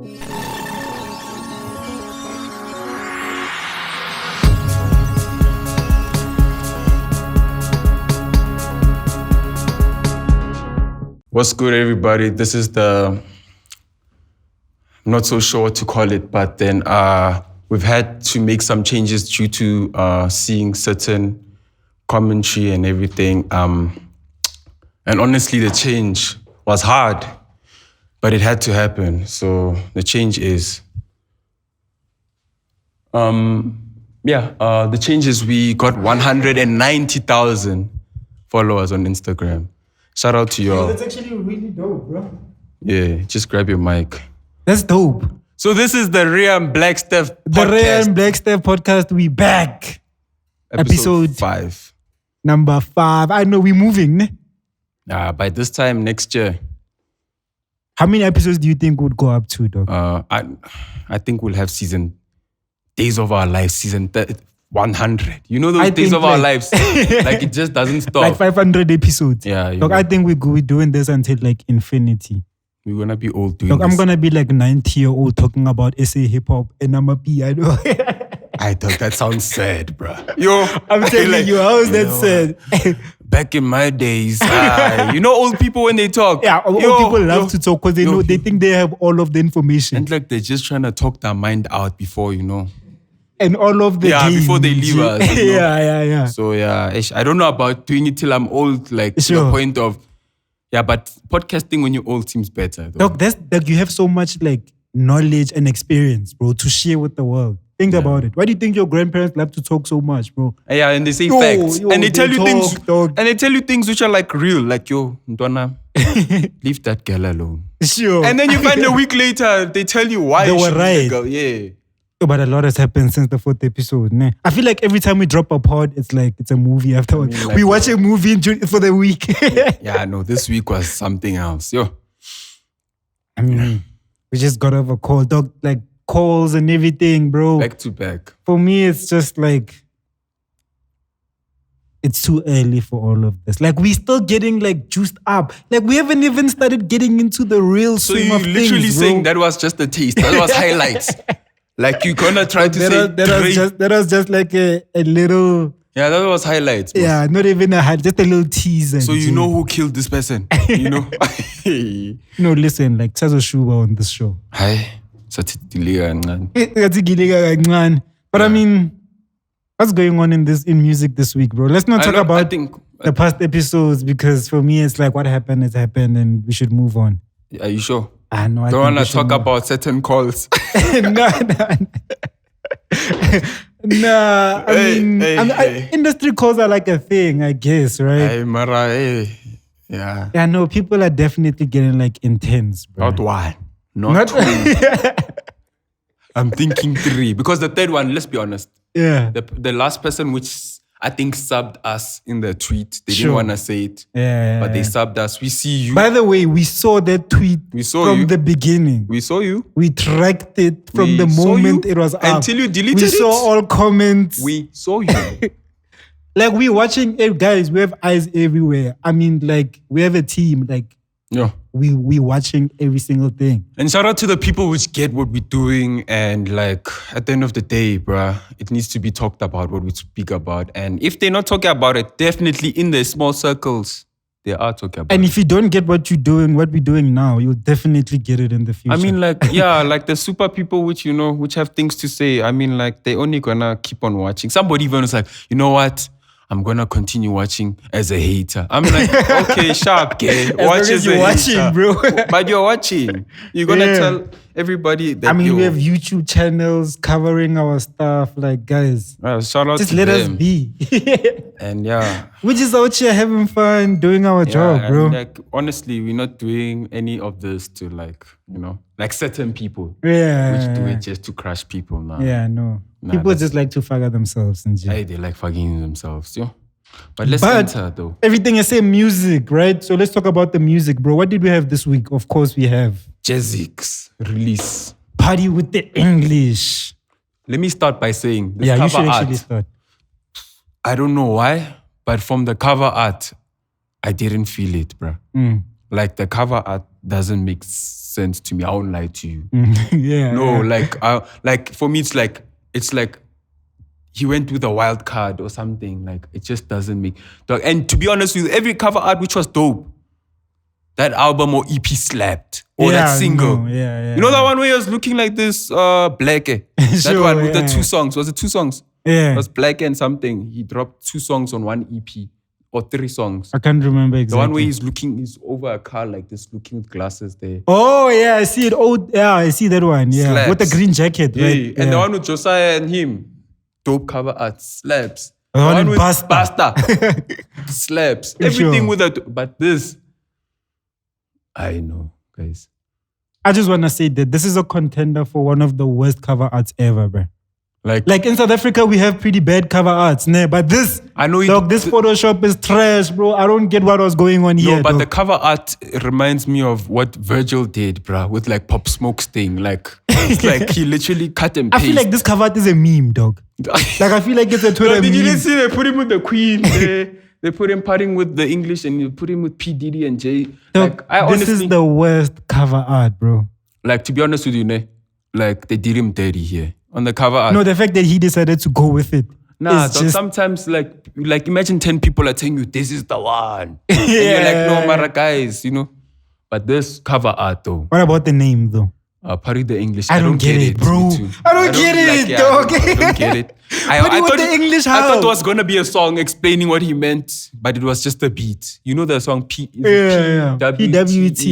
What's good, everybody? This is I'm not so sure what to call it, but then we've had to make some changes due to seeing certain commentary and everything. And honestly, the change was hard, but it had to happen. So the change is, the change is we got 190,000 followers on Instagram. Shout out to y'all. That's actually really dope, bro. Yeah, just grab your mic. That's dope. So this is the Rea and Blxckie podcast. The Rea and Blxckie podcast. We back. Episode 5. Number 5. I know we're moving, ne? By this time next year. How many episodes do you think would go up to, dog? I think we'll have Days of Our Lives, season 100. You know those Days of Our Lives? Like it just doesn't stop. Like 500 episodes. Yeah. Dog, I think we're doing this until like infinity. We're going to be old doing Dog, this. I'm going to be like 90-year-old talking about SA hip-hop and Amapiano. I thought that sounds sad, bro. Yo, I'm telling you, how is that sad? Back in my days, old people when they talk. Yeah, old people love to talk because they think they have all of the information. And like they're just trying to talk their mind out before, And all of the games. Before they leave us. Yeah. So I don't know about doing it till I'm old, like to the point of, but podcasting when you're old seems better. Though. Dog, you have so much like knowledge and experience, bro, to share with the world. Think about it. Why do you think your grandparents love to talk so much, bro? Yeah, and they say facts. And they tell you things. Dog. And they tell you things which are like real. Like, yo, Ndwana, leave that girl alone. Sure. And then you find a week later, they tell you why they you were should right. Girl. Yeah. But a lot has happened since the 4th episode. Nah. I feel like every time we drop a pod, it's like it's a movie afterwards. I mean, like, we watch a movie for the week. No, this week was something else. Yo. I mean, we just got over call, dog, like calls and everything, bro. Back to back. For me, it's just like, it's too early for all of this. Like, we still getting like juiced up. Like, we haven't even started getting into the real swing of things, So you're literally saying that was just a taste. That was highlights. Like you're gonna try to say that was just like a little. Yeah, that was highlights. Boss. Yeah, not even a highlight, just a little teaser. So you know who killed this person? You know. No, listen, like Tsazo Shuba on this show. Hi, but I mean, what's going on in music this week, bro? Let's not talk about the past episodes because for me it's like what happened has happened and we should move on. Are you sure? I know. I don't want to talk about certain calls. No. I mean, industry calls are like a thing, I guess, right? Yeah, no, people are definitely getting like intense, bro. Not one. Not two. I'm thinking 3. Because the third one, let's be honest. Yeah. The last person which I think subbed us in the tweet. They didn't want to say it. Yeah. But they subbed us. We see you. By the way, we saw that tweet from the beginning. We saw you. We tracked it from the moment it was up. Until you deleted it. We saw all comments. We saw you. Like we watching, guys, we have eyes everywhere. I mean, like we have a team. Like we watching every single thing. And shout out to the people which get what we're doing. And like at the end of the day, bruh, it needs to be talked about what we speak about. And if they're not talking about it, definitely in the small circles, they are talking about it. And if you don't get what we're doing now, you'll definitely get it in the future. I mean, like, like the super people which, which have things to say. I mean, like, they're only gonna keep on watching. Somebody even was like, you know what? I'm gonna continue watching as a hater. I'm like, okay, sharp, gay. Watch as you're watching, bro. But you're watching. You're gonna tell everybody that. I mean, we have YouTube channels covering our stuff. Like, guys, shout out just to let them. us be. And we're just out here having fun, doing our job, bro. And like, honestly, we're not doing any of this to like certain people. Yeah. Which do it just to crush people now. Yeah, no. People just like to fagger themselves and hey, they like fagging themselves, But let's enter though. Everything is say music, right? So let's talk about the music, bro. What did we have this week? Of course, we have JazziQ's release. Party with the English. Let me start by saying this cover you should actually start. I don't know why, but from the cover art, I didn't feel it, bro. Like the cover art doesn't make sense to me. I won't lie to you. Yeah. No, like for me, it's like he went with a wild card or something. Like it just doesn't make. And to be honest with you, every cover art which was dope, that album or EP slapped. Or that single. No, yeah. You know that one where he was looking like this Blvck? That one with the 2 songs. Was it 2 songs? Yeah. It was Blvck and something. He dropped 2 songs on one EP. Or 3 songs. I can't remember exactly. The one where he's over a car like this, looking with glasses there. Oh, yeah, I see it. Oh, yeah, I see that one. Yeah. Slaps. With the green jacket, right? Yeah. And the one with Josiah and him. Dope cover art. Slaps. The one with Basta. Slaps. Everything with it. But this, I know, guys. I just want to say that this is a contender for one of the worst cover arts ever, bro. Like in South Africa, we have pretty bad cover arts, but this, I know this Photoshop is trash, bro. I don't get what was going on here. No, but the cover art reminds me of what Virgil did, bro, with like Pop Smoke's thing. Like, it's like he literally cut and paste. I feel like this cover art is a meme, dog. Like I feel like it's a Twitter meme. Did you see they put him with the Queen? They put him partying with the English and you put him with P. Diddy and Jay. Dog, this is the worst cover art, bro. Like, to be honest with you, like they did him dirty here. On the cover art. No, the fact that he decided to go with it. Nah, sometimes like imagine 10 people are telling you this is the one. Yeah. And you're like, no, Mara guys, you know. But this cover art though. What about the name though? Party the English. I don't get it, bro. I don't get it, dog. I don't get it. I thought the English how? I thought it was gonna be a song explaining what he meant, but it was just a beat. You know the song PWT,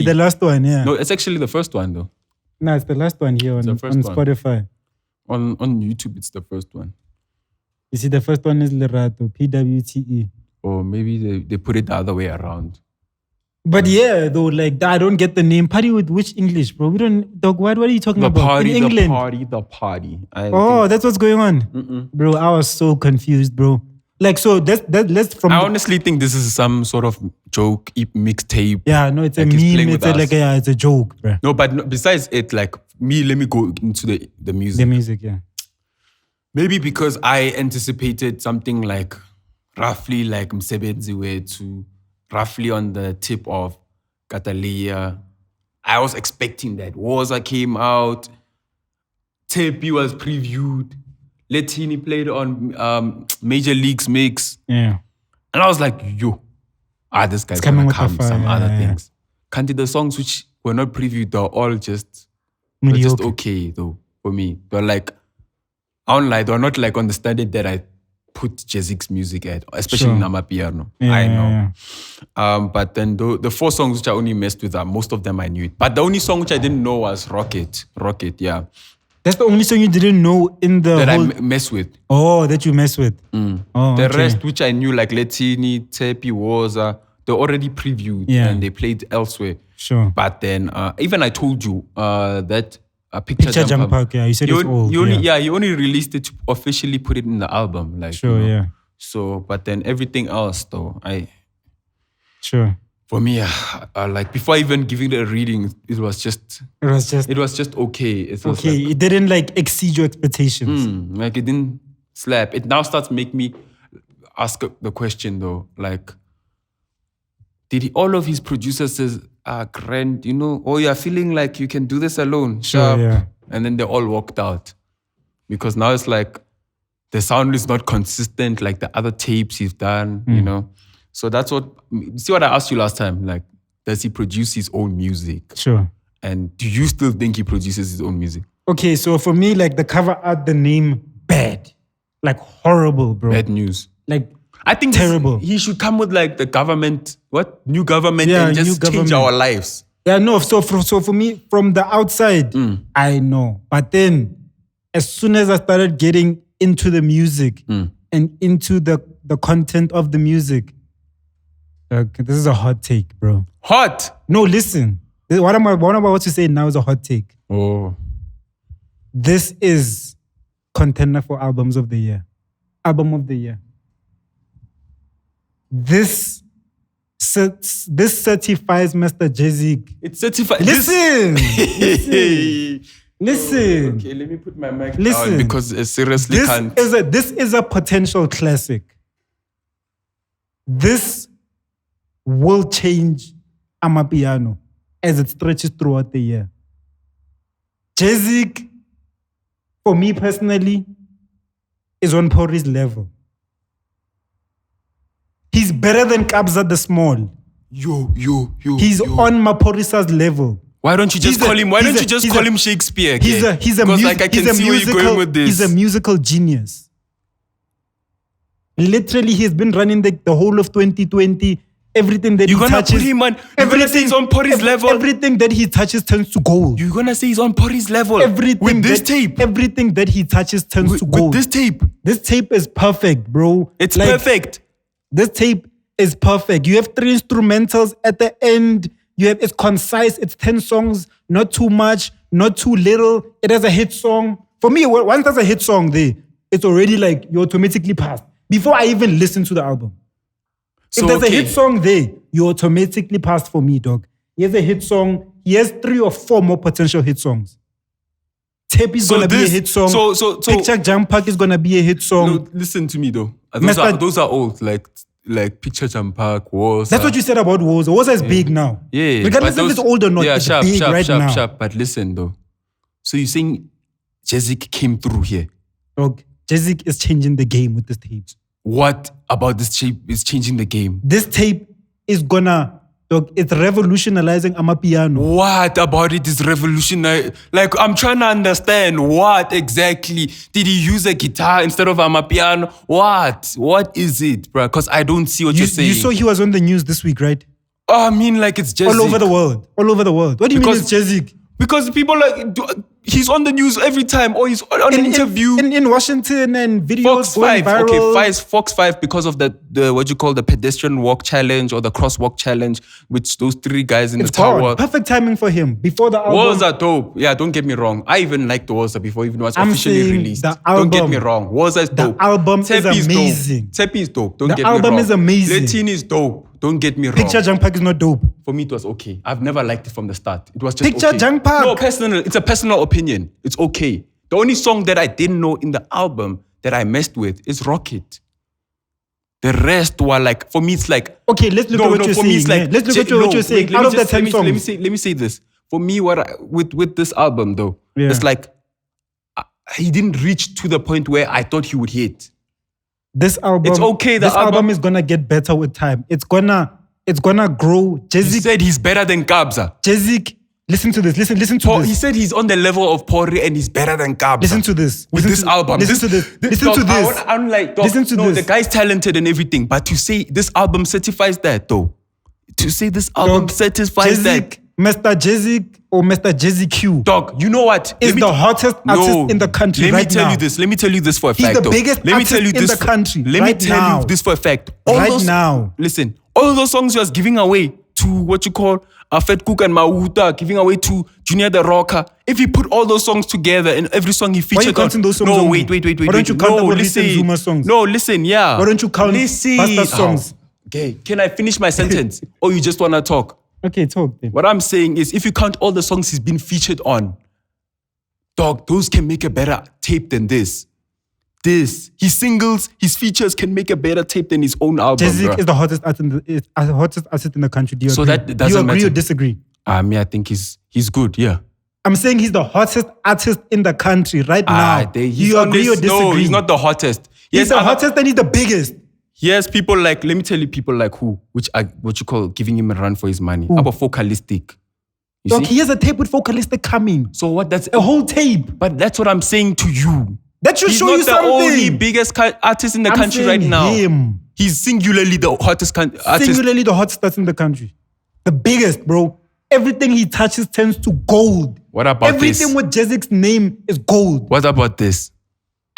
the last one, yeah. No, it's actually the first one though. No, it's the last one here on Spotify. On YouTube, it's the first one. You see, the first one is Lerato, PWTE. Or maybe they put it the other way around. But yeah, though, like, I don't get the name. Party with which English, bro? We don't, dog, what are you talking about? In England? The party. That's what's going on? Bro, I was so confused, bro. Like, so let's from... I honestly think this is some sort of joke, mixtape. Yeah, no, it's a meme. It's a joke, bro. No, but besides it, like, let me go into the music. The music, yeah. Maybe because I anticipated something like roughly like Msebenzi to roughly on the tip of Catalia. I was expecting that. Waza came out. Tepi was previewed. Letini played on Major Leagues Mix. Yeah. And I was like, this guy's gonna come some other things. Can't the songs which were not previewed, they're all just okay though for me. They're like, I don't lie, they're not like on the standard that I put JazziQ's music at, especially in Amapiano. Yeah, I know. Yeah. But then the 4 songs which I only messed with, most of them I knew it. But the only song which I didn't know was Rocket, yeah. That's the only song you didn't know in the that I mess with. Oh, that you mess with. Oh, the rest which I knew, like Letini, Tepi, Waza, they're already previewed and they played elsewhere. Sure. But then, even I told you that Picture Jump Up, yeah, you said it's old. You only released it to officially put it in the album. Like, sure, yeah. So, but then everything else though, Sure. For me, like before even giving it a reading, it was just okay. It was okay, it didn't like exceed your expectations. Like it didn't slap. It now starts to make me ask the question though, like, did all of his producers says, grand, you're feeling like you can do this alone, sharp. Yeah. And then they all walked out. Because now it's like, the sound is not consistent like the other tapes he's done, So that's see what I asked you last time, like, does he produce his own music? Sure. And do you still think he produces his own music? Okay, so for me, like the cover art, the name, bad. Like horrible, bro. Bad news. Like, I think terrible. He should come with like the government, new government, and just change our lives. Yeah, no. So for me, from the outside, I know. But then, as soon as I started getting into the music and into the content of the music, this is a hot take, bro. Hot? No, listen. What I'm about to say now is a hot take. Oh. This is contender for albums of the year. Album of the year. This certifies Mr. JazziQ. It certifies. Listen. Listen. Okay, let me put my mic down because it seriously can't. This is a potential classic. This will change Amapiano. as it stretches throughout the year. JazziQ, for me personally, is on Pori's level. He's better than Kabza the Small. He's on Maphorisa's level. Why don't you just call him? Why don't you just call him Shakespeare? Okay? He's a musical genius. Literally, he's been running the whole of 2020. Everything that he touches, put him on. You're gonna say he's on Pori's level. Everything that he touches turns to gold. You're gonna say he's on Pori's level. With this tape. Everything that he touches turns to gold. With this tape. This tape is perfect, bro. It's perfect. This tape is perfect. You have 3 instrumentals at the end. It's concise. It's 10 songs. Not too much. Not too little. It has a hit song. For me, once there's a hit song there, it's already like you automatically passed. Before I even listen to the album. If there's a hit song there, you automatically passed for me, dog. He has a hit song. He has 3 or 4 more potential hit songs. Tape is gonna be a hit song. Picture Jump Park is gonna be a hit song. No, listen to me though. Those are old, like Picture Jump Park, Woza. That's what you said about Woza. Woza is big now. Yeah. Regardless if it's old or not, it's big right now. Sharp. But listen though. So you're saying JazziQ came through here? Dog, JazziQ is changing the game with this tape. What about this tape is changing the game? This tape is gonna, dog, it's revolutionizing Amapiano. What about it is revolutionary? Like, I'm trying to understand what exactly. Did he use a guitar instead of Amapiano? What is it, bro? Because I don't see what you're saying. You saw he was on the news this week, right? I mean, like it's JazziQ. All over the world. What do you mean it's JazziQ? Because people he's on the news every time, or he's on an interview in Washington and videos Fox 5. viral. Okay, Fox 5 because of the what you call the pedestrian walk challenge or the crosswalk challenge, which those 3 guys in the tower. Perfect timing for him before the album. Woza dope. Yeah, don't get me wrong. I even liked Woza before even it was officially released. Album, don't get me wrong. Woza is dope. The album is amazing. Tepi is dope. Don't get me wrong. The album is amazing. Latin is dope. Don't get me wrong. Picture Jump Park is not dope. For me, it was okay. I've never liked it from the start. It was just Picture Jump Park. No, personal. It's a personal opinion. It's okay. The only song that I didn't know in the album that I messed with is Rocket. The rest were like, for me, it's like... Okay, let's look at what you're saying. Let's look at what you're saying. Out of the 10 songs. Let me say this. For me, with this album, though, it's like, he didn't reach to the point where I thought he would hit. This album, it's okay. This album is gonna get better with time. It's gonna grow. JazziQ said he's better than Kabza. JazziQ, listen to this. Listen to this. He said he's on the level of Pori and he's better than Kabza. Listen to this. With this album. Listen to this. Listen to this. I'm like, dog, listen to this. The guy's talented and everything, but to say this album certifies that, though. To say this album certifies that. Mr. JazziQ or Mr. JazziQ. Dog, you know what? Is the hottest artist in the country right now. Let me tell you this for a fact. He's the biggest artist in the country Let me tell you this for a fact. Listen, all those songs he was giving away to what you call Fat Cook and Mauta, giving away to Junior the Rocker. If he put all those songs together and every song he featured on... Those songs wait. Why don't you count the Zuma songs? No, listen, yeah. Why don't you count Busta songs? Okay, can I finish my sentence? Or you just want to talk? Okay, talk then. What I'm saying is, if you count all the songs he's been featured on, dog, those can make a better tape than this. His singles, his features can make a better tape than his own album. JazziQ is the hottest artist in the country. Do you agree? That doesn't matter. Do you agree or disagree? I think he's good, yeah. I'm saying he's the hottest artist in the country right now. Do you agree or disagree? No, he's not the hottest. He's the hottest and he's the biggest. Yes, people like, let me tell you people like who, which are what you call giving him a run for his money. About Focalistic. Look, he has a tape with Focalistic coming. So what? That's a whole tape. But that's what I'm saying to you. That should show you something. He's not the only biggest artist in the country right now. He's singularly the hottest artist. Singularly the hottest artist in the country. The biggest, bro. Everything he touches turns to gold. What about this? Everything with JazziQ's name is gold. What about this?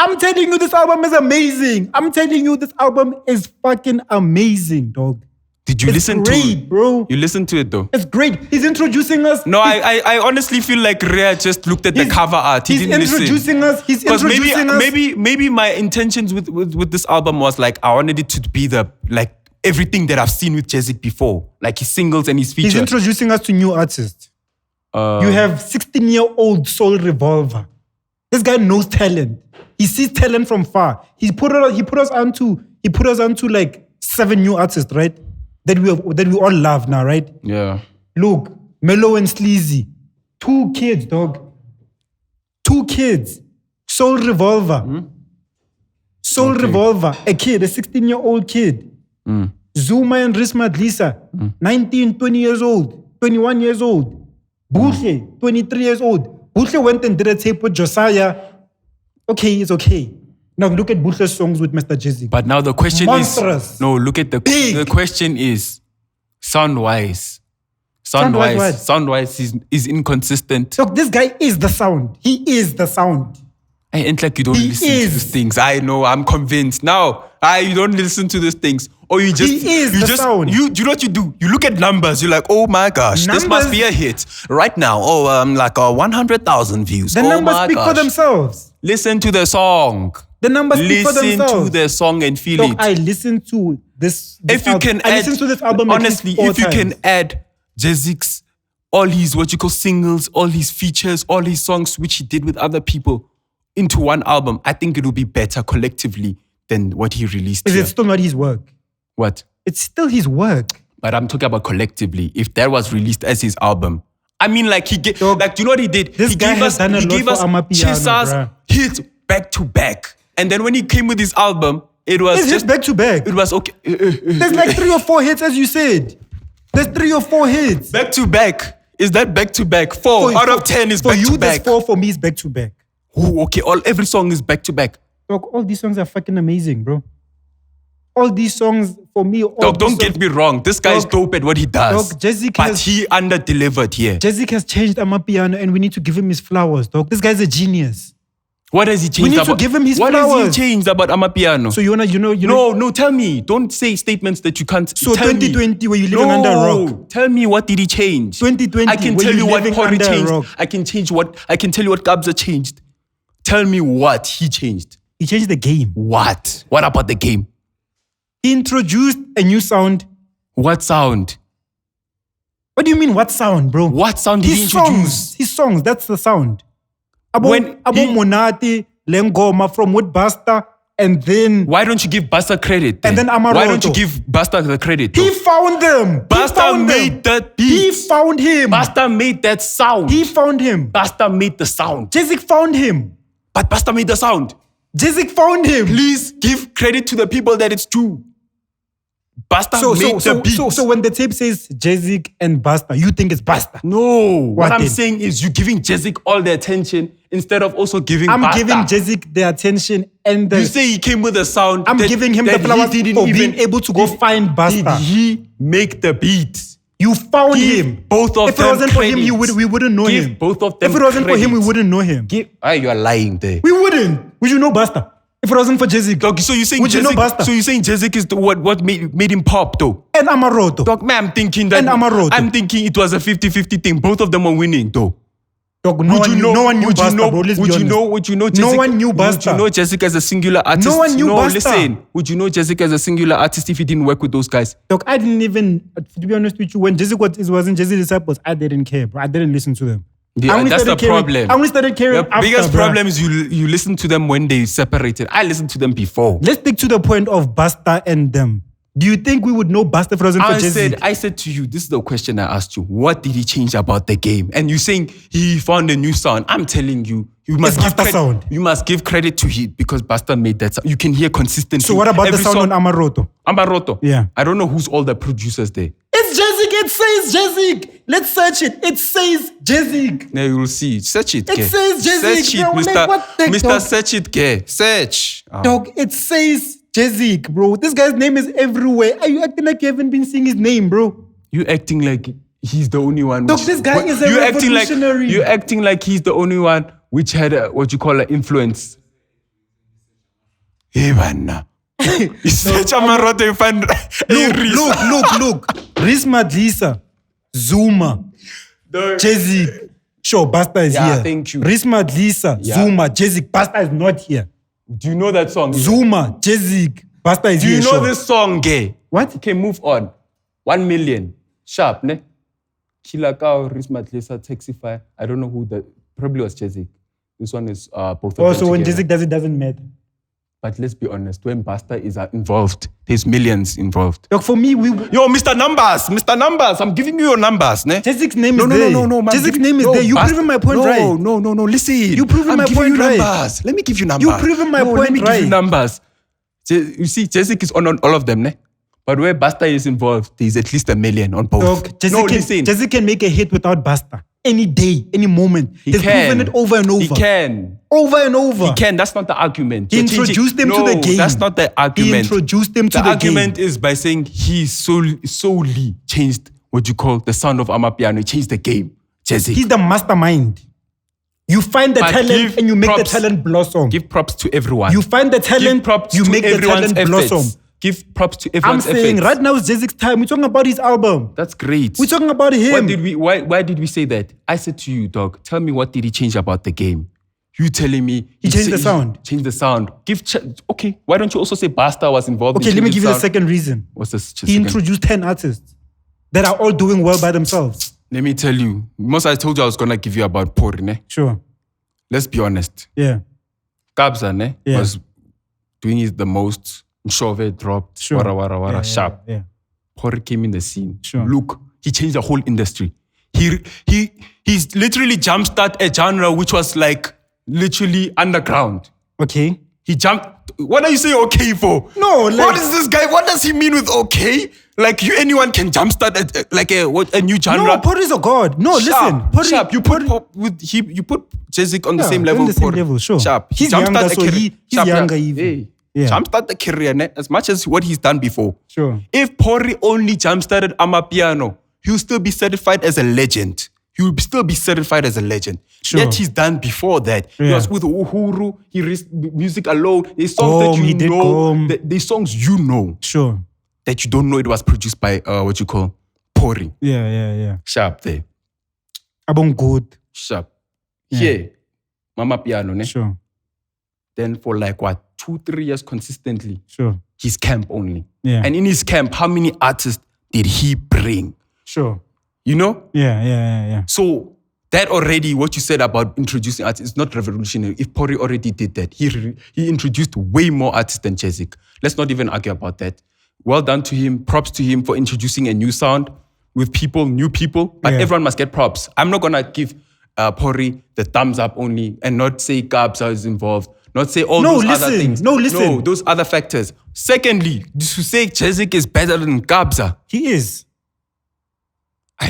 I'm telling you, this album is amazing. I'm telling you, this album is fucking amazing, dog. Did you listen to it? Bro. You listened to it, though? It's great. He's introducing us. No, I honestly feel like Rea just looked at the cover art. He didn't listen. He's introducing us. Maybe my intentions with this album was like, I wanted it to be the, like, everything that I've seen with JazziQ before. Like his singles and his features. He's introducing us to new artists. You have 16-year-old Soul Revolver. This guy knows talent. He sees talent from far. He put us onto like 7 new artists, right? That we all love now, right? Yeah. Look, Mellow and Sleazy. 2 kids, dog. 2 kids. Soul Revolver. Soul Revolver. A kid, a 16-year-old kid. Zuma and Risma Dlisa. 19, 20 years old. 21 years old. Bukle, 23 years old. Bukle went and did a tape with Josiah. Okay, it's okay. Now look at Bukle's songs with Mr. JazziQ. But now the question Monstrous. is... No, look at the question is sound-wise. Sound-wise is inconsistent. Look, this guy is the sound. He is the sound. Ain't like you don't listen to these things. I know, I'm convinced. Now, you don't listen to these things. Or you just... He is the sound. You know what you do? You look at numbers. You're like, oh my gosh, this must be a hit. Right now, like 100,000 views. The numbers speak for themselves. Listen to the song. The numbers speak for themselves. Listen to the song and feel it. I listen to this if you can I listen to this album honestly, if you can add JazziQ's, all his singles, all his features, all his songs which he did with other people into one album, I think it will be better collectively than what he released. Is it still not his work? What? It's still his work. But I'm talking about collectively. If that was released as his album, I mean, like do you know what he did? This guy has done a lot for Amapiano, hits back to back, and then when he came with his album, it was just back to back. It was okay. There's like 3 or 4 hits, as you said. There's 3 or 4 hits. Back to back. Is that back to back? 4 out of 10 is back to back. For you, that's 4. For me, it's back to back. Ooh, okay, every song is back to back. Look, all these songs are fucking amazing, bro. All these songs, for me... Don't get me wrong. This guy is dope at what he does. But he under-delivered here. JazziQ has changed Amapiano and we need to give him his flowers, dog. This guy's a genius. What has he changed? We need to give him his flowers. What has he changed about Amapiano? So you know... No, tell me. Don't say statements that you can't... So 2020, where you living under a rock. Tell me, what did he change? 2020, I can tell you what Corey changed. I can tell you what Kabza changed. Tell me what he changed. He changed the game. What? What about the game? He introduced a new sound. What sound? What do you mean, what sound, bro? What sound did he introduce? His songs, that's the sound. Abo Monati, Lengoma from with Busta, and then... Why don't you give Busta credit then? And then Amaroto. Why don't you give Busta the credit? He found them. Busta made that beat. He found him. Busta made that sound. He found him. Busta made the sound. JazziQ found him. But Busta made the sound. JazziQ found him. Please give credit to the people that it's true. Busta made the beat. So when the tape says JazziQ and Busta, you think it's Busta? No. What I'm saying is you're giving JazziQ all the attention instead of also giving Busta. I'm giving JazziQ the attention and You say he came with a sound. I'm giving him the flowers for being able to go find Busta. Did he make the beat? You found him. Both of them. If it wasn't for him, we wouldn't know him. Both of them. If it wasn't for him, we wouldn't know him. You are lying there. We wouldn't. Would you know Busta? If it wasn't for JazziQ. Dog, so you're saying would you know Busta? So you're saying JazziQ is what made him pop though? And Amaroto. Dog, man, I'm thinking that. And Amaroto. I'm thinking it was a 50-50 thing. Both of them were winning though. Dog, no one knew Busta, bro. Let's be honest. Would you know JazziQ? No one knew Busta. Would you know JazziQ as a singular artist? No one knew Busta. Listen. Would you know JazziQ as a singular artist if he didn't work with those guys? Dog, I didn't even, to be honest with you, when JazziQ wasn't JazziQ Disciples, I didn't care, bro. I didn't listen to them. Yeah, that's the problem. I only started caring The biggest problem is you listen to them when they separated. I listened to them before. Let's stick to the point of Busta and them. Do you think we would know Busta if it wasn't for JazziQ? I said to you, this is the question I asked you. What did he change about the game? And you're saying he found a new sound. I'm telling you, you must give credit to him because Busta made that sound. You can hear consistently. So what about the sound on Amaroto? Amaroto? Yeah. I don't know who's all the producers there. It's JazziQ. It says JazziQ. Let's search it. It says JazziQ. Yeah, you will see. Search it. It says JazziQ. Search it, Mr. Search it, ke. Search. Dog, it says JazziQ, bro. This guy's name is everywhere. Are you acting like you haven't been seeing his name, bro? You acting like he's the only one. Dog, this guy is a revolutionary. You're acting like he's the only one which had what you call an influence. Hey, man. You search Amaroto, you find... Look. Risma Dlisa, Zuma, JazziQ. Sure, Busta is here. Thank you. Risma Dlisa, Zuma, JazziQ. Busta is not here. Do you know that song? Zuma, JazziQ. Busta is here. Do you know this song, gay? What? Okay, move on. 1 million. Sharp, ne? Killer Cow, Risma Dlisa, Taxify. I don't know who that... Probably was JazziQ. This one is both of them so when together. JazziQ does it, doesn't matter. But let's be honest, when Busta is involved, there's millions involved. Like for me, Yo, Mr. Numbers, I'm giving you your numbers, ne? JazziQ's name is there. No, man. JazziQ's name is there. You proving my point right. No, listen. You proving my point right. Numbers. Let me give you numbers. You proving my point Let me right. give you numbers. You see, JazziQ is on all of them, ne? But where Busta is involved, there's at least 1 million on both. JazziQ can make a hit without Busta. Any day, any moment. He's proven it over and over. He can. Over and over. He can. That's not the argument. He introduced them to the game. That's not the argument. He introduced them to the game. The argument is by saying he solely changed what you call the sound of Amapiano. He changed the game. JazziQ. He's the mastermind. You find the talent and you make the talent blossom. Give props to everyone. You find the talent, you make the talent blossom. Give props to everyone's efforts. I'm saying right now is JazziQ's time. We're talking about his album. That's great. We're talking about him. Why did we say that? I said to you, Dogg, tell me what did he change about the game? You telling me he changed the sound. Changed the sound. Okay, why don't you also say Busta was involved? Okay, let me give you the second reason. What's this? He introduced 10 artists that are all doing well by themselves. Let me tell you. I told you I was gonna give you about Pori, ne? Sure. Let's be honest. Yeah. Kabza, ne? Yeah. Was doing it the most. Nyovest dropped. Sure. Wara, sharp. Yeah. Pori came in the scene. Sure. Look, he changed the whole industry. He's literally jumpstarted a genre which was like literally underground. Okay. He jumped. What are you saying okay for? No, like, what is this guy? What does he mean with okay? Like anyone can jumpstart a new genre. No, Pori is a god. No, listen. Pori, you put JazziQ on the same level. On the same level, sure. Sharp. He's younger, so he's younger even. Hey. Yeah. Jumpstart the career, ne? As much as what he's done before. Sure. If Pori only jumpstarted Amapiano, he'll still be certified as a legend. He'll still be certified as a legend. Sure. Yet he's done before that. Yeah. He was with Uhuru. He risked music alone. The songs that you know. The songs you know. Sure. That you don't know it was produced by what you call Pori. Yeah. Sharp there. Abong good. Sharp. Here, Amapiano, ne? Sure. Then for 2-3 years consistently. Sure. His camp only. Yeah. And in his camp, how many artists did he bring? Sure. You know? Yeah. So that already, what you said about introducing artists is not revolutionary. If Pori already did that, he introduced way more artists than JazziQ. Let's not even argue about that. Well done to him. Props to him for introducing a new sound with new people. But everyone must get props. I'm not going to give Pori the thumbs up only and not say Kabza is involved. Not say all those other things. No, those other factors. Secondly, to say JazziQ is better than Kabza. He is.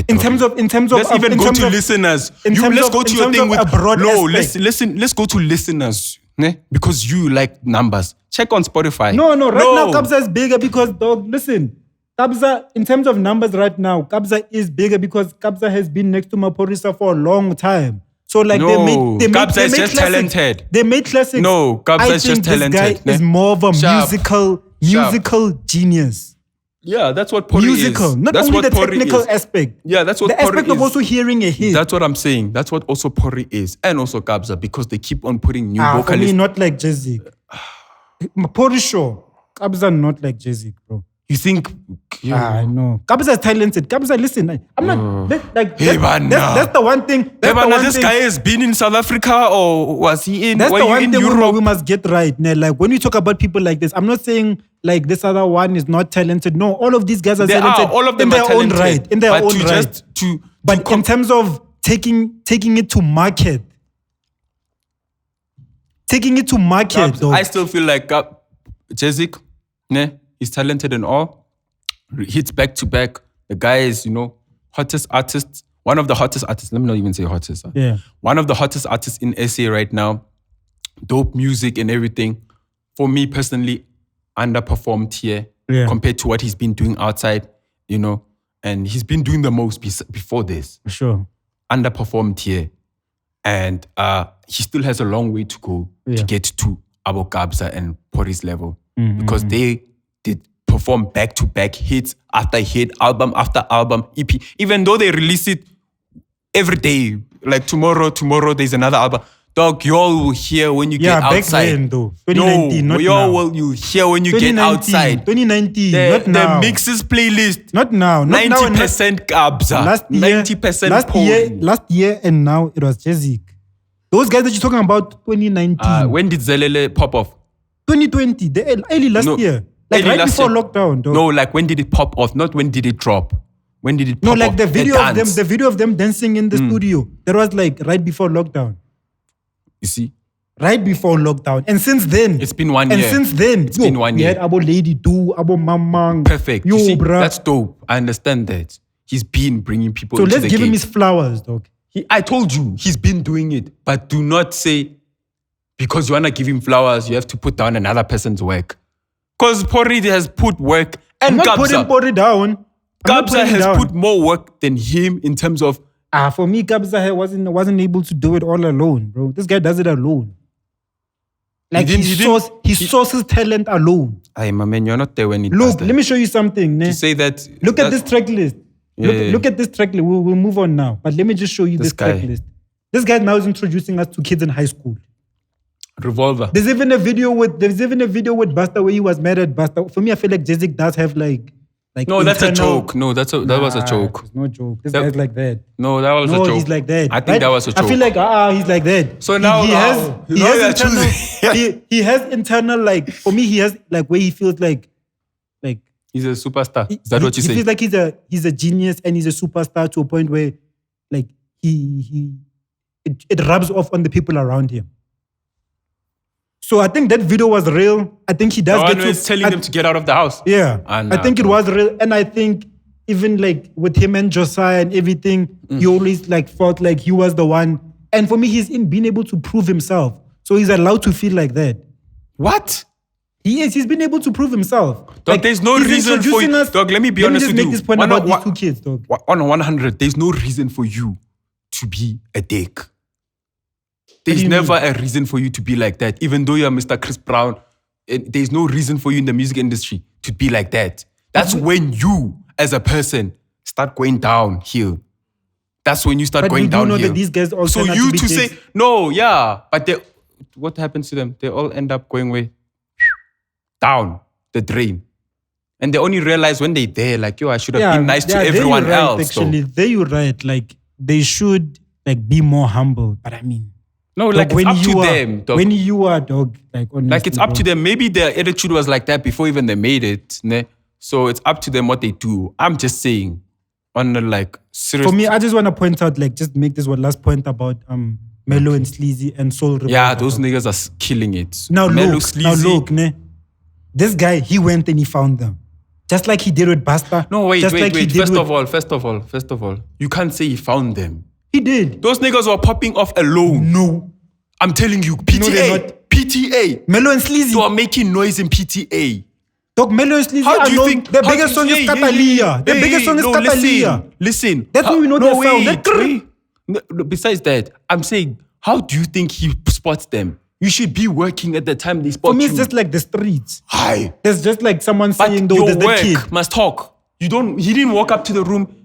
In terms of, let's even go to listeners. Let's go to your thing with let's go to listeners, ne? Because you like numbers. Check on Spotify. No. Right now, Kabza is bigger because, Dogg, listen. Kabza, in terms of numbers right now, Kabza is bigger because Kabza has been next to Maphorisa for a long time. So they made Kabza is just talented. They made classics. No, Kabza is just talented. I think this guy is more of a musical genius. Yeah, that's what Pori is. Not that's only what the technical aspect. Yeah, that's what the Pori aspect is. of also hearing a hit. That's what I'm saying. That's what also Pori is. And also Kabza, because they keep on putting new vocalists. For me, not like JazziQ. Pori sure. Kabza not like JazziQ, bro. You think? No. Kabza is talented. Kabza, listen, I'm not that's the one thing. This guy has been in South Africa, or was he in? That's the one thing Europe? we must get right. Like when we talk about people like this, I'm not saying like this other one is not talented. No, all of these guys are talented. All of them in are their own talented. right. In their own right. But in terms of taking it to market, I still feel like JazziQ, ne? He's talented and all. Hits back to back. The guy is, hottest artist. One of the hottest artists. Let me not even say hottest. Yeah. One of the hottest artists in SA right now. Dope music and everything. For me personally, underperformed here compared to what he's been doing outside, And he's been doing the most before this. Sure. Underperformed here. And he still has a long way to go to get to Abo Kabza and Pori's level. Because they did perform back-to-back hits after hit, album after album, EP. Even though they release it every day, like tomorrow there's another album. Dog, y'all will hear when you get outside. Back then though. 2019, not now. You'll hear when you get outside. 2019, not now. The mixes playlist. Not now. 90% Kabza. 90% Pori. Last year and now it was JazziQ. Those guys that you're talking about, 2019. When did Zelele pop off? 2020, the early last year. Like right before lockdown, dog. No, like when did it pop off? Not when did it drop. When did it pop off? No, like the video of them dancing in the studio. That was like right before lockdown. You see? Right before lockdown. And since then. It's been 1 year. And since then. It's been 1 year. We had Abo Lady Do, Abo Mamang. Perfect. Yo, you see, bruh. that's dope. I understand that. He's been bringing people so into the let's give game. him his flowers, dog. I told you, he's been doing it. But do not say, because you want to give him flowers, you have to put down another person's work. Because Pori has put work. And I'm not putting Kabza. Pori down. Kabza has put more work than him in terms of... For me, Kabza wasn't able to do it all alone, bro. This guy does it alone. Like he sources talent alone. Hey, my man, you're not there when it does that. Look, let me show you something. To say that... Look at this track list. Look at this track list. We'll move on now. But let me just show you this track list. This guy now is introducing us to kids in high school. Revolver. There's even a video with Busta where he was mad at Busta. For me, I feel like JazziQ does have like no, that's a joke. No, that was a joke. It's no joke. This guy's like that. No, that was a joke. No, he's like that. I think that was a joke. I feel like he's like that. So now he has internal like, for me, he has like where he feels like he's a superstar. Is that what you say? He feels like he's a genius and he's a superstar to a point where like it rubs off on the people around him. So I think that video was real. I think he does telling them to get out of the house. Yeah. I think it was real. And I think even like with him and Josiah and everything, he always like felt like he was the one. And for me, he's been able to prove himself. So he's allowed to feel like that. What? He is. He's been able to prove himself. Dog, like, there's no reason for you. Dog, let me be honest with you. Let me just make this point about these two kids, dog. On 100, there's no reason for you to be a dick. There's never a reason for you to be like that. Even though you're Mr. Chris Brown, there's no reason for you in the music industry to be like that. That's when you, as a person, start going downhill. That's when you start going downhill. But you know that these guys all so you to say, no, yeah, but what happens to them? They all end up going way down the drain. And they only realize when they're there, like, yo, I should have been nice to everyone else. Actually, there you're right. Like, they should like be more humble. But I mean... No, like it's up to them, dog. When you are, dog, like honestly, like it's up to them. Maybe their attitude was like that before even they made it. Ne? So it's up to them what they do. I'm just saying, on the like serious. For me, I just want to point out, like, just make this one last point about Melo and Sleazy and Soul Revolver. Yeah, those niggas are killing it. Now Melo, look, ne? This guy, he went and he found them. Just like he did with Busta. No, wait. First of all, you can't say he found them. He did. Those niggas were popping off alone. No. I'm telling you, PTA. PTA. Melo and Sleazy. They are making noise in PTA. Dog, Melo and Sleazy. How do you think? The biggest song is Catalia. The biggest song is Catalia. Listen. That's when we know their sound. No, besides that, I'm saying, how do you think he spots them? You should be working at the time they spot you. For me, it's just like the streets. Hi. There's just like someone saying, though, there's your the kid. work must talk. He didn't walk up to the room.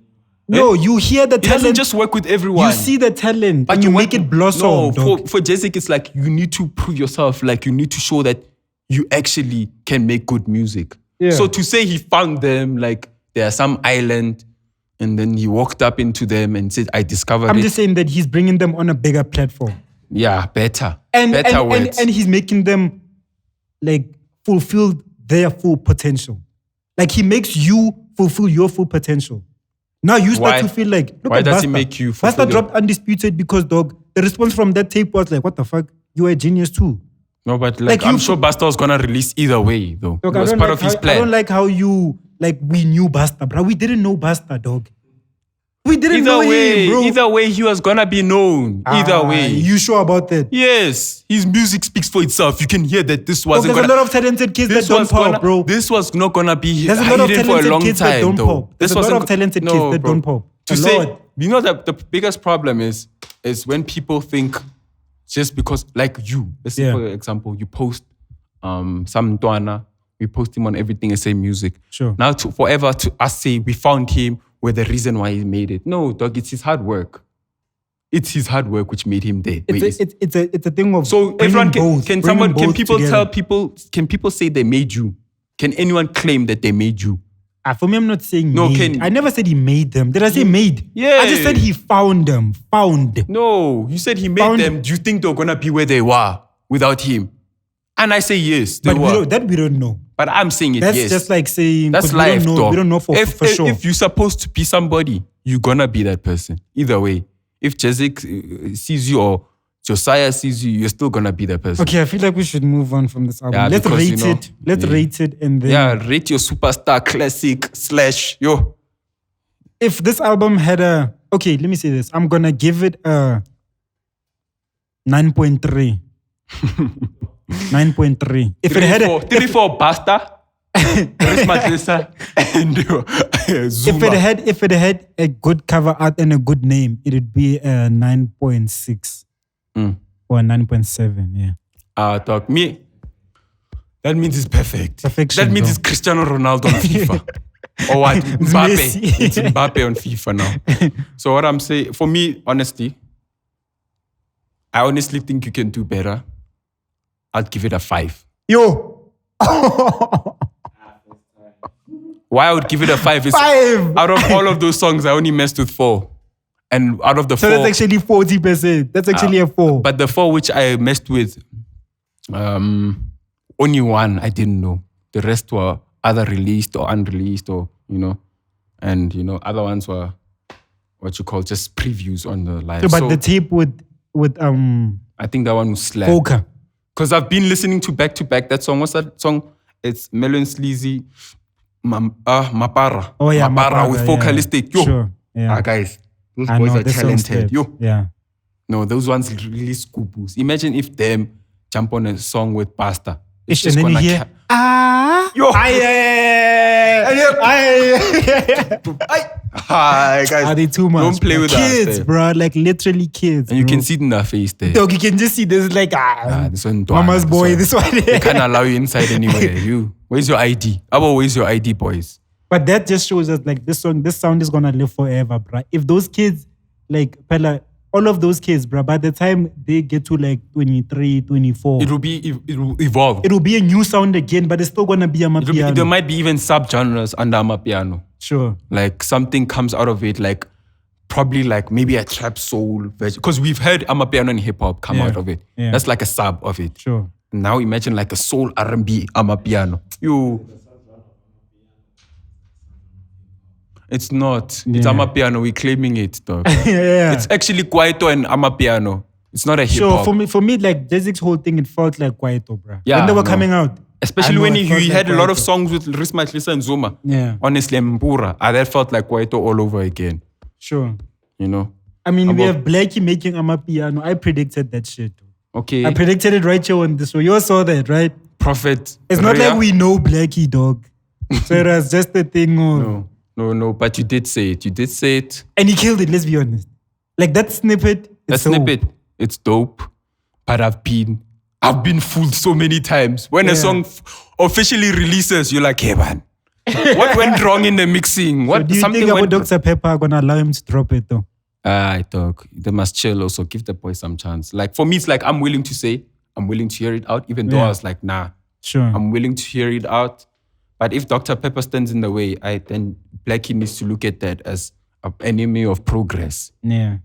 No, you hear the talent. He doesn't just work with everyone. You see the talent, but you make it blossom. No, for JazziQ, it's like you need to prove yourself. Like you need to show that you actually can make good music. Yeah. So to say he found them, like there are some island, and then he walked up into them and said, "I discovered." I'm just saying that he's bringing them on a bigger platform. Yeah, better words, and he's making them like fulfill their full potential. Like he makes you fulfill your full potential. Now you start to feel like, look why at does Busta. He make you Busta dropped Undisputed because, dog, the response from that tape was like, what the fuck? You are a genius too. No, but like I'm sure Busta was gonna release either way, though. Dog, it was part of his plan. I don't like how you, like, we knew Busta, bro. We didn't know Busta, dog. We didn't know him, bro. Either way, he was gonna be known. Either way. You sure about that? Yes. His music speaks for itself. You can hear that this wasn't There's a lot of talented kids that don't pop, bro. This was not gonna be There's a lot of hidden for a long kids time, that don't though. pop. There's a lot of talented kids that don't pop. To say, you know that the biggest problem is when people think just because, like you, let's say for example, you post some Ntwana, we post him on everything and say music. Sure. Now forever to us say we found him, we're the reason why he made it. No, dog, it's his hard work. It's his hard work which made him there. It's a thing of so everyone can people say they made you? Can anyone claim that they made you? For me, I'm not saying made. I never said he made them. Did I say made? Yeah. I just said he found them. Found. No, you said he made them. Do you think they're gonna be where they were without him? And I say yes. But we don't know. But I'm saying it That's yes. just like saying, that's 'cause life, dog. We don't know for sure. If you're supposed to be somebody, you're gonna be that person. Either way. If JazziQ sees you or Josiah sees you, you're still gonna be that person. Okay, I feel like we should move on from this album. Yeah, Let's because, rate it. Let's rate it and then... Yeah, rate your superstar classic / yo. If this album had a... Okay, let me say this. I'm gonna give it a 9.3. 9.3. If it had a... 3-4 Basta. Maphorisa and Zuma. If it had a good cover art and a good name, it would be a 9.6 or a 9.7. Yeah. Dog, me. That means it's perfect. Perfection, that means bro. it's Cristiano Ronaldo on FIFA. Or what? Mbappe. It's Mbappe on FIFA now. So what I'm saying, for me, honestly, I honestly think you can do better. I'd give it a 5. Yo. Why I would give it a 5 is 5. out of all of those songs, I only messed with 4. And out of the 4... So that's actually 40%. That's actually a 4. But the 4 which I messed with, only 1 I didn't know. The rest were either released or unreleased or, and, other ones were what you call just previews on the live. But the tape with I think that one was slap. Poker. Because I've been listening to back that song. What's that song? It's Mellow and Sleazy. Mapara. Oh yeah, Mapara with vocalistic. Yo. Sure. Yeah. Guys, those boys are talented. Yo. Yeah. No, those ones really scoopers. Imagine if them jump on a song with Pasta. It's And just then you gonna hear, Yo. Hi, guys. Are they too much? Don't play with kids, us. bro. Like literally kids. And you bro. can see it in their face there. Dog, you can just see this like This one, mama's boy, this one. They can't allow you inside anywhere. Where's your ID? Abo, where's your ID, boys? But that just shows us like this sound is gonna live forever, bro. If those kids, like Pella, all of those kids, bro, by the time they get to like 23, 24, It will evolve. it will be a new sound again, but it's still gonna be Amapiano. There might be even sub-genres under Amapiano. Sure. Like something comes out of it, like probably like maybe a trap soul version. Because we've heard Amapiano and hip-hop come out of it. Yeah. That's like a sub of it. Sure. Now imagine like a soul R&B Amapiano. It's not. It's Amapiano. We're claiming it, dog. Yeah. It's actually Kwaito and Amapiano. It's not a hip-hop. Sure, for me, like JazziQ's whole thing, it felt like Kwaito, bro. Yeah, when they were no. coming out. Especially I know when it felt he like had a lot of Kwaito. songs with Maphorisa and Zuma. Yeah. Honestly, Mbura. That felt like Kwaito all over again. Sure. I mean, we have Blxckie making Amapiano. I predicted that shit. Okay. I predicted it right here on this show. You all saw that, right? Prophet. It's not Rea. like we know Blxckie, dog. So it was just a thing of... No, but you did say it. And he killed it, let's be honest. Like that snippet, It's dope. But I've been fooled so many times. When a song officially releases, you're like, hey man, what went wrong in the mixing? So do you think about Dr. Pepper are gonna allow him to drop it though? Dog, they must chill also. Give the boy some chance. Like for me, it's like I'm willing to hear it out, even though I was like, nah. Sure. I'm willing to hear it out. But if Dr. Pepper stands in the way, then Blxckie needs to look at that as an enemy of progress. Yeah.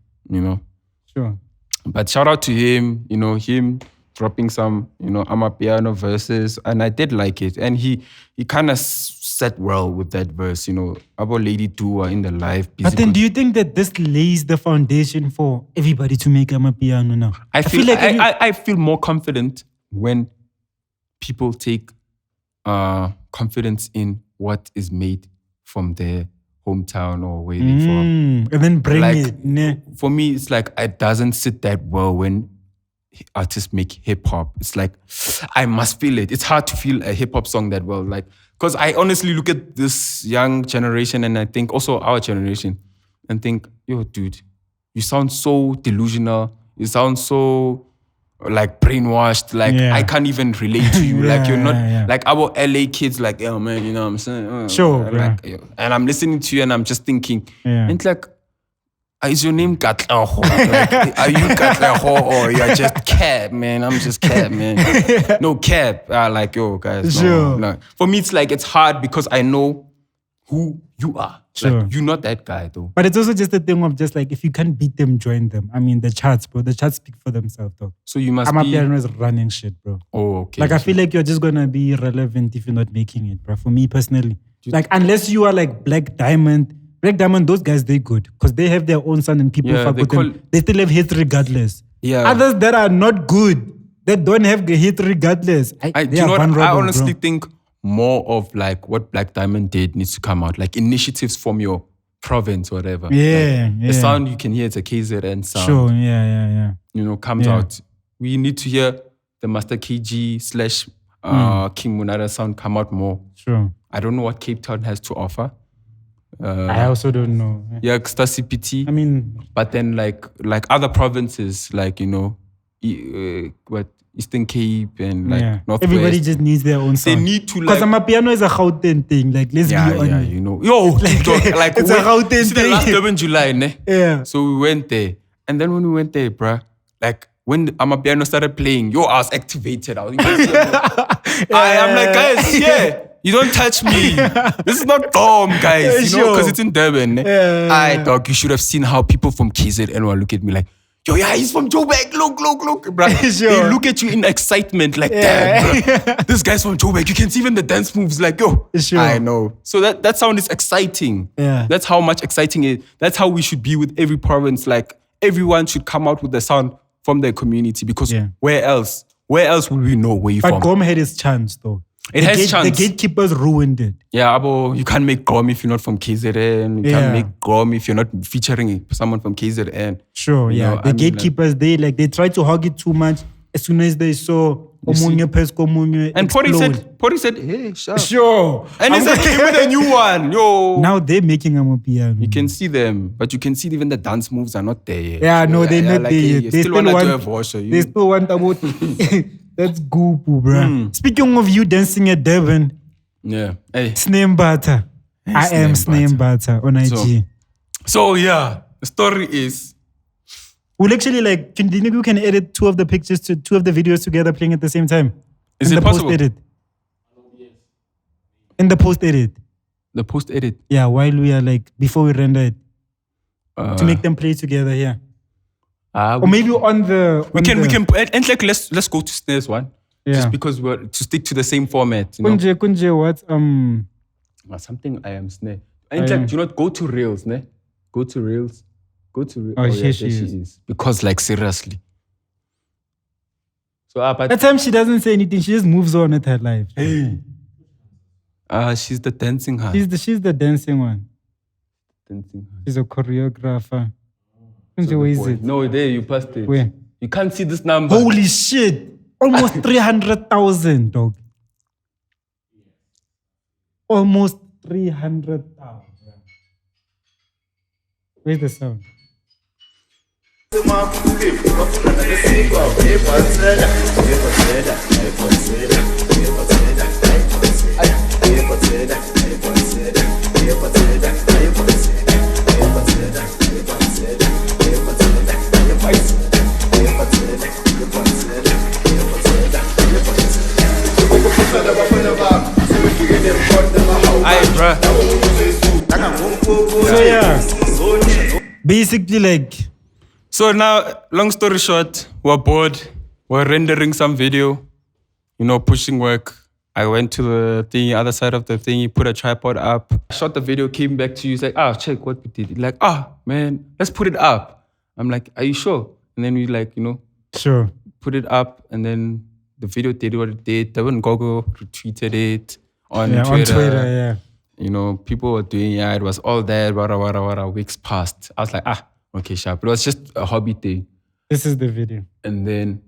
Sure. But shout out to him, him dropping some, Amapiano verses. And I did like it. And he kind of set well with that verse, about Lady Dua in the live. But then do you think that this lays the foundation for everybody to make Amapiano now? I feel more confident when people take confidence in what is made from their hometown or where they're from. And then bring like, it. Nah. For me, it's like it doesn't sit that well when artists make hip-hop. It's like, I must feel it. It's hard to feel a hip-hop song that well. Like, because I honestly look at this young generation and I think also our generation and think, yo, dude, you sound so delusional. You sound so like brainwashed, like I can't even relate to you. Like you're not like our LA kids, like, yo man, you know what I'm saying? Sure. Like, and I'm listening to you and I'm just thinking, and it's like, is your name Katleho? Like, are you Katleho or you're just Cap, man? I'm just Cap, man. No Cap. Like, yo, guys. Sure. No. For me, it's like, it's hard because I know who you are. Sure. Like, you're not that guy though. But it's also just a thing of just like, if you can't beat them, join them. I mean, the charts, bro. The charts speak for themselves, though. So you must Amapiano is running shit, bro. Oh, okay. Like, I feel like you're just gonna be relevant if you're not making it, bro. For me personally. Like, unless you are like Black Diamond, those guys, they good. Because they have their own sound and people fuck with them. They still have hits regardless. Yeah. Others that are not good, that don't have the hit regardless. I honestly think more of like what Black Diamond did needs to come out. Like initiatives from your province or whatever. Yeah, like, the sound you can hear, it's a KZN sound. Sure, yeah. You know, comes out. We need to hear the Master KG / King Munada sound come out more. Sure. I don't know what Cape Town has to offer. I also don't know. Yeah, CPT. I mean, but then like other provinces, like, you know, Eastern Cape and like Northwest. Everybody just needs their own sound. They need to like... Because Amapiano is a Gauteng thing. Like, let's be honest. Yeah, you know. Yo, like it's a Gauteng thing. The last Durban July, ne? Yeah. So we went there. And then when we went there, bruh, like when Amapiano started playing, I was activated. I'm like, guys, you don't touch me. This is not dumb, guys. You know, because it's in Durban. Dog, you should have seen how people from KZN will look at me like, yo, he's from Joburg. Look, bro. They look at you in excitement like, damn, bro. This guy's from Joburg. You can see even the dance moves like, yo. I know. So that sound is exciting. Yeah. That's how much exciting it is. That's how we should be with every province. Like, everyone should come out with the sound from their community because where else will we know where you're from? But Gom had his chance, though. Chance. The gatekeepers ruined it. Yeah, Abo, you can't make Grom if you're not from KZN. You can't make Grom if you're not featuring someone from KZN. Sure, you know, the gatekeepers, they try to hog it too much. As soon as they saw Omunye Pesco Munye and Pori said, hey, sure. And he came with a new one. Yo. Now they're making Amapiano. You can see them, but you can see even the dance moves are not there yet. Yeah, no, they're not there yet. They still want to have Washer. They still want about... That's goopoo, bro. Speaking of you dancing at Durban, Snembatha. I am Snembatha on IG. So the story is... We'll actually like, do you think we can edit two of the pictures to two of the videos together playing at the same time? Is it possible? Post-edit. In the post-edit. The post-edit? Yeah, while we are like, before we render it. To make them play together here. Or maybe on the... We can, and like, let's go to Snare's one. Yeah. Just because we're to stick to the same format. You know? Kunje, what? Something I am Snare. And like, do not go to Reels, ne? Go to Reels. Oh, here she is. Because like, seriously. So but that time she doesn't say anything. She just moves on with her life. She's the dancing one. She's the dancing one. Dancing. She's a choreographer. Where is it? No, there you passed it. Where? You can't see this number. Holy shit! Almost 300,000, dog. Almost 300,000. Where's the sound? So basically like... So now, long story short, we're bored. We're rendering some video, you know, pushing work. I went to the thingy, other side of the thingy, put a tripod up. Shot the video, came back to you, he's like, check what we did. Like, man, let's put it up. I'm like, are you sure? And then we like, you know, sure, put it up, and then the video did what it did. Then Gogo retweeted it on Twitter. On Twitter, You know, people were doing, it was all there, weeks passed. I was like, okay, sharp. It was just a hobby thing. This is the video. And then...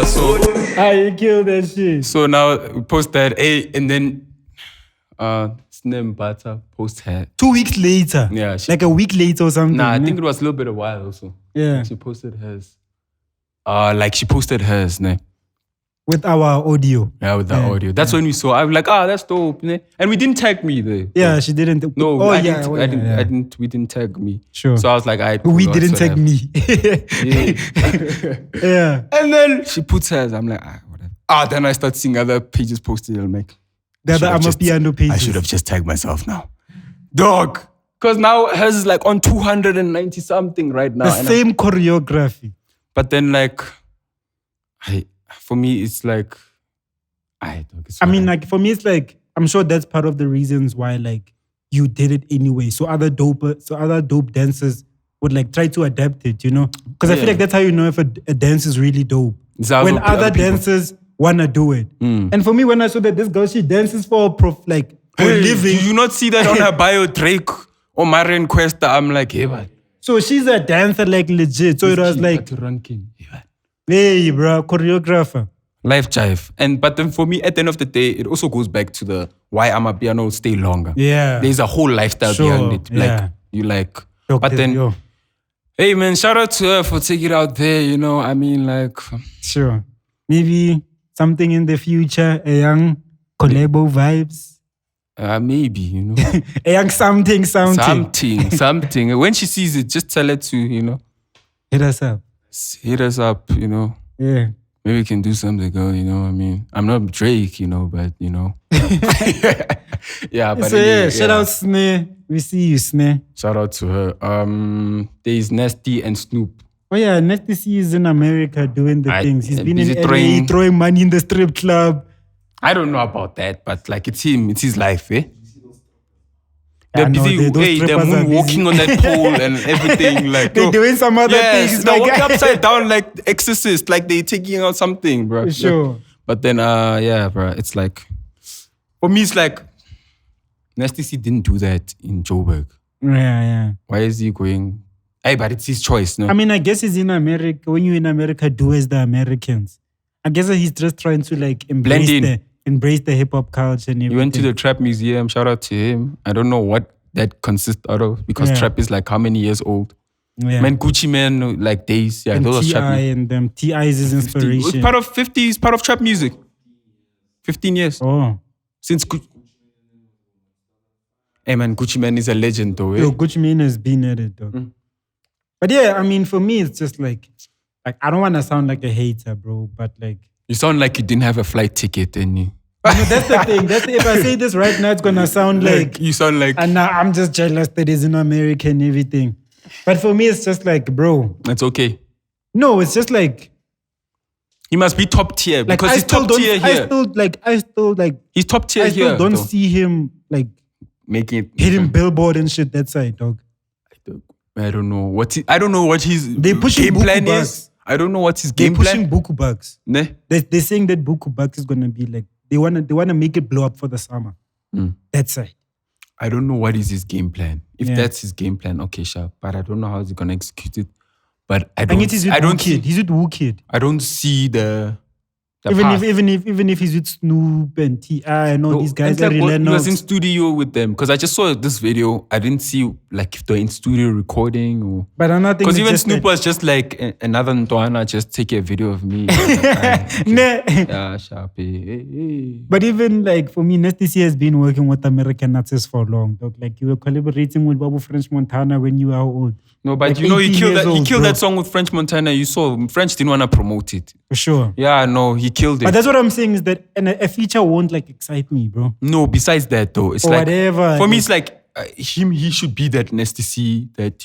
So you killed that shit. So now we post that, and then Snembatha post her. 2 weeks later. Yeah. Like a week later or something. Nah, I think it was a little bit a while also. Yeah. She posted hers. She posted hers, ne? With our audio. Yeah, with the audio. That's when we saw. I was like, that's dope, ne? And we didn't tag me there. Yeah, she didn't. No, oh, I yeah, didn't. We didn't tag me. Sure. So I was like, we didn't tag me. Yeah. And then she puts hers. I'm like, whatever. Then I start seeing other pages posted. I'm like, the other Amapiano pages. I should have just tagged myself now. Dog. Because now hers is like on 290 something right now. The same choreography. But then like, for me, it's like, for me, it's like, I'm sure that's part of the reasons why like you did it anyway. So other dope dancers would like try to adapt it, you know? Because I feel like that's how you know if a dance is really dope. When other dancers wanna do it. And for me, when I saw that this girl, she dances for a living. Did you not see that on her bio, Drake or Marian Kwesta? I'm like, hey, man. So she's a dancer like legit. So it was like, hey, bro, choreographer. Life jive. But then for me, at the end of the day, it also goes back to the why Amapiano stay longer. Yeah. There's a whole lifestyle behind it. Like, you like, but then, hey man, shout out to her for taking it out there, you know, I mean like. Sure. Maybe something in the future, a young collabo vibes. Maybe, you know. A young something. Something. When she sees it, just tell her to, you know. Hit us up. Hit us up, you know. Yeah. Maybe we can do something, girl, you know what I mean? I'm not Drake, you know, but, you know. Yeah, but so anyway, shout out Sneh. We see you, Sneh. Shout out to her. There's Nasty and Snoop. Oh yeah, Nasty is in America doing the things. He's been in LA throwing money in the strip club. I don't know about that, but like it's him, it's his life, eh? They're busy, they're moonwalking on that pole and everything. Like they're doing some other things. They're walking upside down like Exorcist, like they're taking out something, bro. Sure. Like, but then, bro, it's like, for me, it's like, Nasty C didn't do that in Joburg. Yeah. Why is he going? Hey, but it's his choice, no? I mean, I guess he's in America. When you're in America, do as the Americans. I guess he's just trying to like embrace the hip hop culture and everything. He went to the Trap Museum. Shout out to him. I don't know what that consists out of because Trap is like how many years old? Yeah. Man, Gucci Man, like days. Yeah, and those T.I. are Trap music. and them. T.I. is his inspiration. It's part of 50, it's part of Trap music. 15 years. Oh. Since Hey man, Gucci Man is a legend though. Eh? Yo, Gucci Man has been at it though. But yeah, I mean, for me, it's just like I don't want to sound like a hater, bro, but like. You sound like you didn't have a flight ticket and you. That's the thing. If I say this right now, it's gonna sound like you sound like. And now I'm just jealous that he's in America and everything. But for me, it's just like, bro. It's okay. No, it's just like. He must be top tier because he's top tier here. I still He's top tier here. I still don't see him like making it hitting Billboard and shit that side, dog. I don't know what his game plan is. I don't know what his game plan. They're pushing Bookoo bucks. Ne? They're saying that Bookoo bucks is gonna be like they wanna make it blow up for the summer. That side. I don't know what is his game plan. If that's his game plan, okay, sure. But I don't know how he's gonna execute it. But I don't. He's with Wookid. I don't see the even if he's with Snoop and T.I. and all these guys are he really was in studio with them because I just saw this video. I didn't see like if they're in studio recording or. But I'm not thinking because even Snoop was just like another Ntoana, just take a video of me. Yeah, sharpie. But even like for me, Nasty C has been working with American artists for long. Dog. Like you were collaborating with Babu French Montana when you were old. No, but like you know he killed that song with French Montana. You saw French didn't want to promote it. For sure. Yeah, no, he killed it. But that's what I'm saying is that a feature won't like excite me, bro. No, besides that though, it's or like whatever. For me, it's like he should be that Nasty C that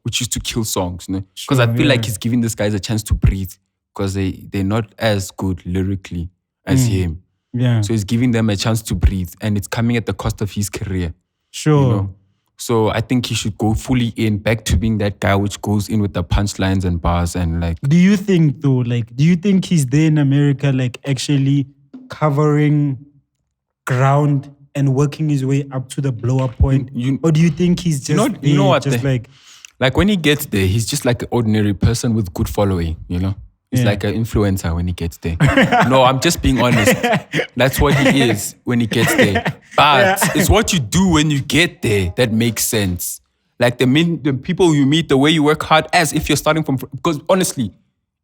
which used to kill songs, because I feel like he's giving these guys a chance to breathe because they're not as good lyrically as him. Yeah. So he's giving them a chance to breathe, and it's coming at the cost of his career. Sure. So I think he should go fully in, back to being that guy which goes in with the punchlines and bars and like. Do you think though, do you think he's there in America, like actually covering ground and working his way up to the blow-up point? Or do you think he's just like when he gets there, he's just like an ordinary person with good following, He's like an influencer when he gets there. No, I'm just being honest. That's what he is when he gets there. But it's what you do when you get there that makes sense. Like the people you meet, the way you work hard, as if you're starting from... Because honestly,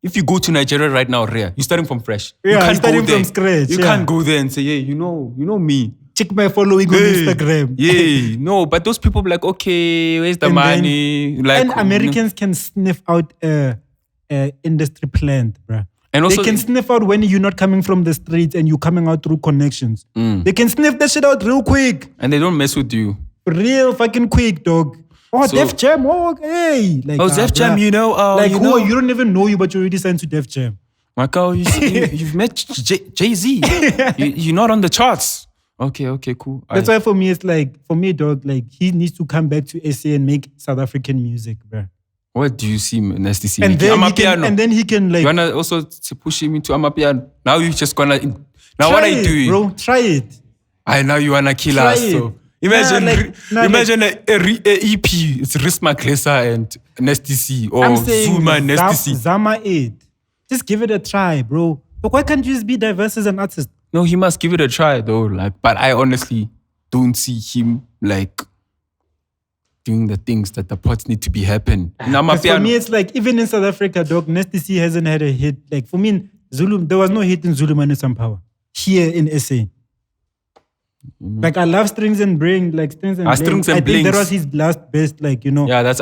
if you go to Nigeria right now, Rea, you're starting from fresh. Yeah, you can't starting go there. from scratch. You can't go there and say, yeah, you know me. Check my following on Instagram. Yeah, no, but those people be like, okay, where's the money? And Americans can sniff out industry plant, bruh. And also, they can sniff out when you're not coming from the streets and you're coming out through connections. They can sniff that shit out real quick. And they don't mess with you. Real fucking quick, dog. Oh, so, Def Jam, hey. Like, Def Jam, you know. Like, you know, you don't even know you, but you already signed to Def Jam. Makwa, you've met Jay-Z. You're not on the charts. Okay, cool. That's why for me, it's like, dog, like, he needs to come back to SA and make South African music, bro. What do you see Nasty C and making? Amapiano. And then he can, like... You want to also push him into Amapiano? Now you're just going to... Now what are you doing? Bro, try it. Now you want to kill us, so... Imagine an EP. It's Risma Klesa and Nasty C or Zuma and Nasty C. Zama 8. Just give it a try, bro. But why can't you just be diverse as an artist? No, he must give it a try though. Like, but I honestly don't see him like doing the things that the pots need to be happen. For me, it's like even in South Africa, dog, Nasty C hasn't had a hit. Like for me, Zulu, there was no hit in Zulu Minus Some Power here in SA. Like I love Strings and Bling, like Strings and Bling. Strings and I think that was his last best, like, you know. Yeah,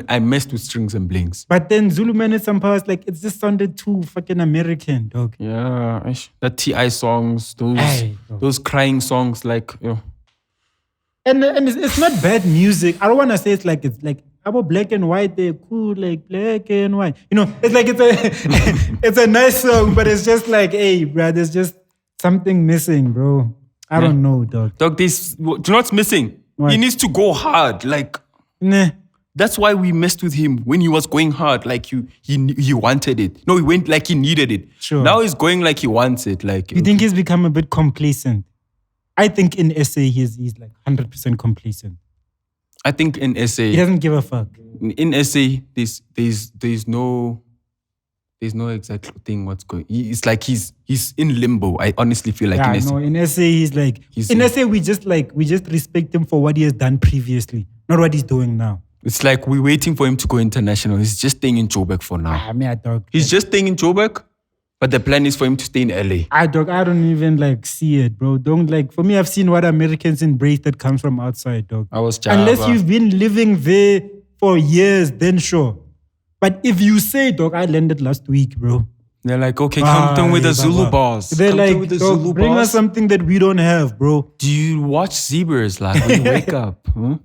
I messed with Strings and Blings. But then Zulu Man and Some Powers, like, it just sounded too fucking American, dog. Yeah, the T.I. songs, those crying songs, like, And it's not bad music. I don't want to say it's like about black and white, they're cool, like black and white. You know, it's like it's a nice song, but it's just like, hey, bro, there's just something missing, bro. I don't know, dog. Dog, do you know what's missing? What? He needs to go hard. Like, that's why we messed with him when he was going hard. Like, he wanted it. No, he went like he needed it. Sure. Now he's going like he wants it. Like, you think he's become a bit complacent? I think in SA he's like 100% complacent. I think in SA he doesn't give a fuck. In SA, there's no exact thing what's going. It's like he's in limbo. I honestly feel like in SA. No, in SA he's like in SA we just respect him for what he has done previously, not what he's doing now. It's like we're waiting for him to go international. He's just staying in Joburg for now. He's just staying in Joburg, but the plan is for him to stay in LA. I don't even like see it, bro. Don't like. For me, I've seen what Americans embrace that comes from outside, dog. Unless you've been living there for years, then sure. But if you say, dog, I landed last week, bro. They're like, okay, come down with the Zulu bars. They're like, dog, bring us something that we don't have, bro. Do you watch Zebras like when you wake up? Huh?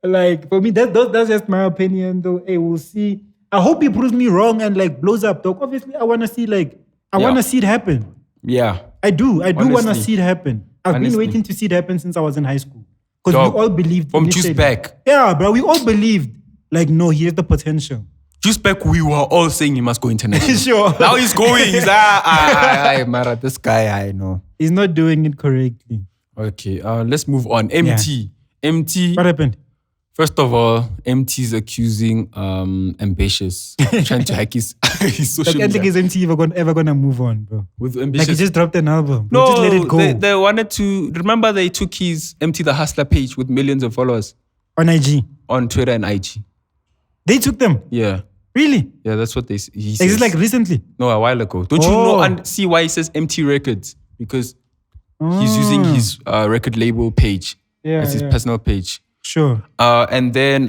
Like, for me, that's just my opinion, though. Hey, we'll see. I hope he proves me wrong and like blows up, dog. Obviously, I want to see want to see it happen. Yeah. I do want to see it happen. I've been waiting to see it happen since I was in high school. Because we all believed. From Juice Back. Yeah, bro. We all believed. Like, no, he has the potential. Juice Back, we were all saying he must go international. Sure. Now he's going. He's Mara, this guy, I know. He's not doing it correctly. Okay, let's move on. eMtee. eMtee. What happened? First of all, eMtee is accusing Ambitiouz, trying to hack his social media. I think is eMtee ever gonna move on, bro? With Ambitiouz. Like he just dropped an album. No, just let it go. They wanted to, remember they took his eMtee the Hustler page with millions of followers. On IG? On Twitter and IG. They took them? Yeah. Really? Yeah, that's what he says. Is it like recently? No, a while ago. Don't you know and see why he says eMtee Records? Because he's using his record label page as his personal page. Sure. And then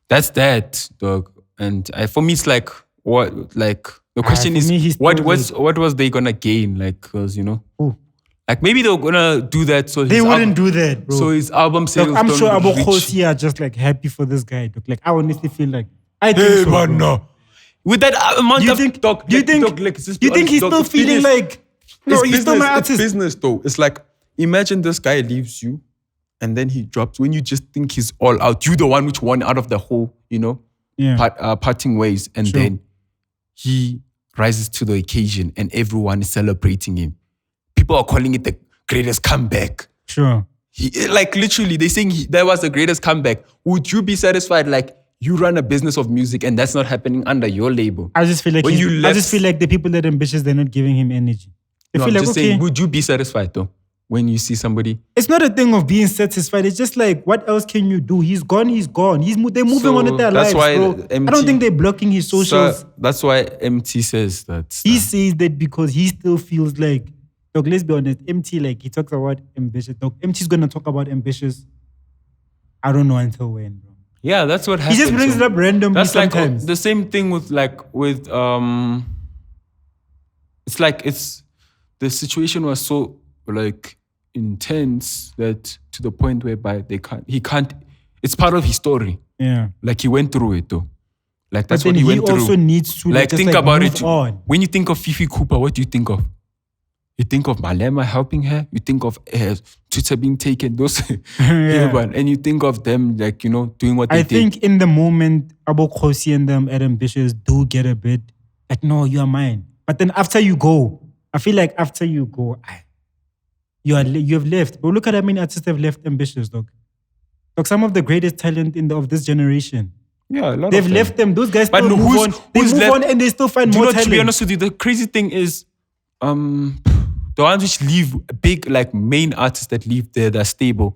that's that, dog. And for me, it's like what? Like the question is, what was they gonna gain? Like, cause you know, like maybe they were gonna do that. So they wouldn't do that, bro. So his album sales. Look, I'm sure Abokosi are just like happy for this guy. Dog. Like I honestly feel like I think so. No. With that amount of dog, do you think he's still feeling like no? He's still my artist. It's business though. It's like imagine this guy leaves you. And then he drops when you just think he's all out. You the one which won out of the whole, you know, parting ways. And then he rises to the occasion and everyone is celebrating him. People are calling it the greatest comeback. Sure. Like literally, they're saying that was the greatest comeback. Would you be satisfied? Like you run a business of music and that's not happening under your label. I just feel like When you I left- just feel like the people that are ambitious, they're not giving him energy. They No, feel I'm like, just okay, saying, would you be satisfied though when you see somebody? it's not a thing of being satisfied. It's just like, what else can you do? He's gone. They're moving So on with their that's lives, why bro. I eMtee don't think they're blocking his socials. So that's why eMtee says that. He says that because he still feels like, look, let's be honest, eMtee, like, he talks about ambitious. Look, eMtee's going to talk about ambitious. I don't know until when, bro. Yeah, that's what happens. He just brings it up randomly That's sometimes. like the same thing with it's like the situation was so like intense that to the point whereby he can't it's part of his story. Yeah. Like he went through it though. Like that's But what then he went through. He also needs to like just think about move it. on. When you think of Fifi Cooper, what do you think of? You think of Malema helping her. You think of Twitter being taken. Those, and you think of them like doing what they did. I think in the moment, Abo Khosi and them at Ambitiouz do get a bit like, no, you are mine. But then after you go, I feel like after you go, you have left. But look at how many artists have left Ambitiouz, dog. Like some of the greatest talent of this generation. Yeah, a lot they've of them. left them. Those guys but still move on. They move on and they still find more talent. To be honest with you, the crazy thing is, the ones which leave big, like main artists that leave there, they're stable,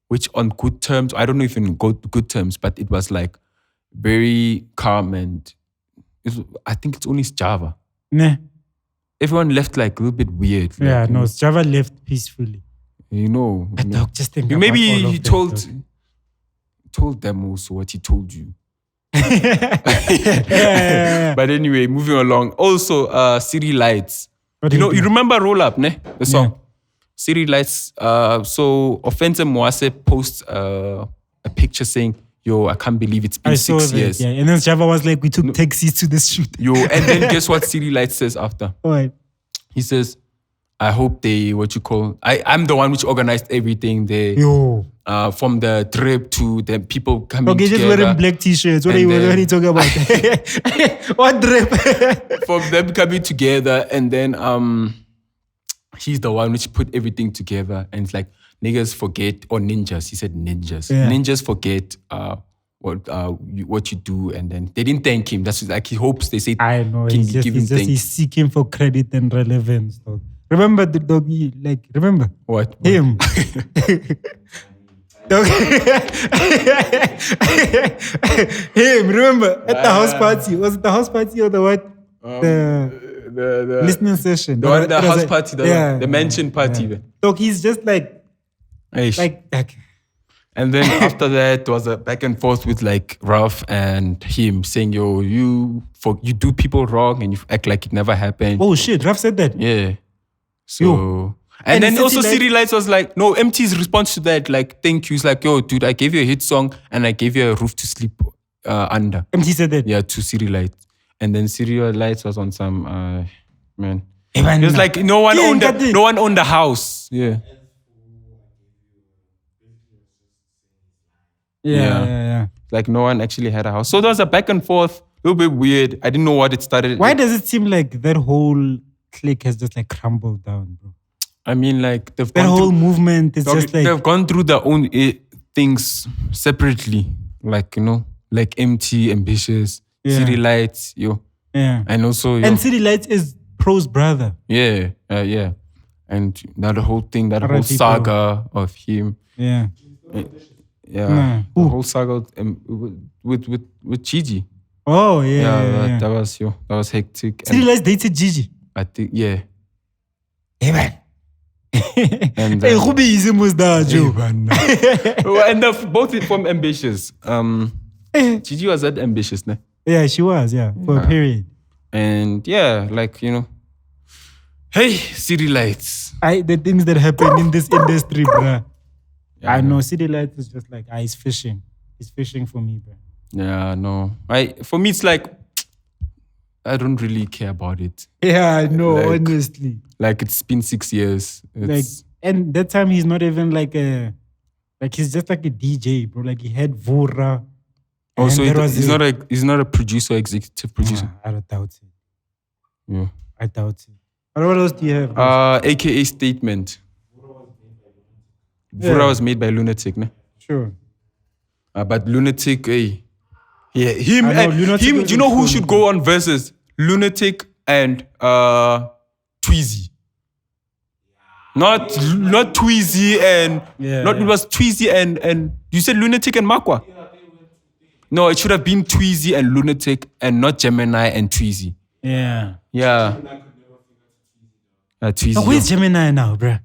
which on good terms, I don't know if in good terms, but it was like very calm and I think it's only Java. Nah. Everyone left like a little bit weird. Yeah, like, no, Java left peacefully. But just think maybe about all he of told them also what he told you. Yeah. But anyway, moving along. Also, CitiLyts. You remember Roll Up, ne? The song. Yeah. CitiLyts. So Offensive Mwase posts a picture saying, "Yo, I can't believe it's been 6 years." Yeah, and then Java was like, "We took taxis to the shoot." Yo, and then guess what CitiLyts says after? What? He says, "I hope they I'm the one which organized everything there. Yo. From the trip to the people coming together. Okay, just wearing black t-shirts. What are you talking about? What trip? From them coming together, and then he's the one which put everything together. And it's like, niggas forget, or ninjas. He said ninjas. Yeah. Ninjas forget what you do, and then they didn't thank him. That's like he hopes they say. I know. He's seeking for credit and relevance. Dog. Remember the dog? Remember what? Him. Him, remember at the house party? Was it the house party or the what? The listening session. The house party, the mansion party. Yeah. So he's just like. And then after that, there was a back and forth with like Ruff and him saying, "Yo, you do people wrong and you act like it never happened." Oh shit, Ruff said that. Yeah. So. And then also CitiLyts was like, no, eMtee's response to that, like, thank you. It's like, yo, dude, I gave you a hit song and I gave you a roof to sleep under. eMtee said that? Yeah, to CitiLyts. And then CitiLyts was on some, man. It was like, no one owned the house. Yeah. Yeah. Like, no one actually had a house. So there was a back and forth, a little bit weird. I didn't know what it started. Why does it seem like that whole clique has just like crumbled down, bro? I mean, like that whole movement is just like they've gone through their own things separately, like like eMtee, Ambitiouz, CitiLyts, and also and CitiLyts is Pro's brother. Yeah, and that whole thing, that whole saga of him. Yeah, the whole saga with Gigi. Oh yeah. That was hectic. CitiLyts dated Gigi. I think Hey man. And easy Joe. And both from Ambitiouz. Gigi was that ambitious, ne? Yeah, she was, for a period. And like hey, CitiLyts. The things that happen in this industry, bruh. I know CitiLyts is just like he's fishing. He's fishing for me, bruh. Yeah, no. For me it's like I don't really care about it. Yeah, I know, honestly. Like it's been 6 years. And that time he's not even he's just like a DJ, bro. Like he had Vura. Oh, so he's not a producer, executive producer. I don't doubt it. Yeah. I doubt it. What else do you have? AKA Statement. Vura was made by Blvck, ne? Sure. But Blvck, Yeah, him I know, and Lunatic him. was Do you know who in should film. go on versus Lunatic and Tweezy? Not Tweezy and it was Tweezy and you said Lunatic and Makwa? No, it should have been Tweezy and Lunatic and not Gemini and Tweezy. Yeah. Yeah. Tweezy. Now, where's Gemini now, bruh?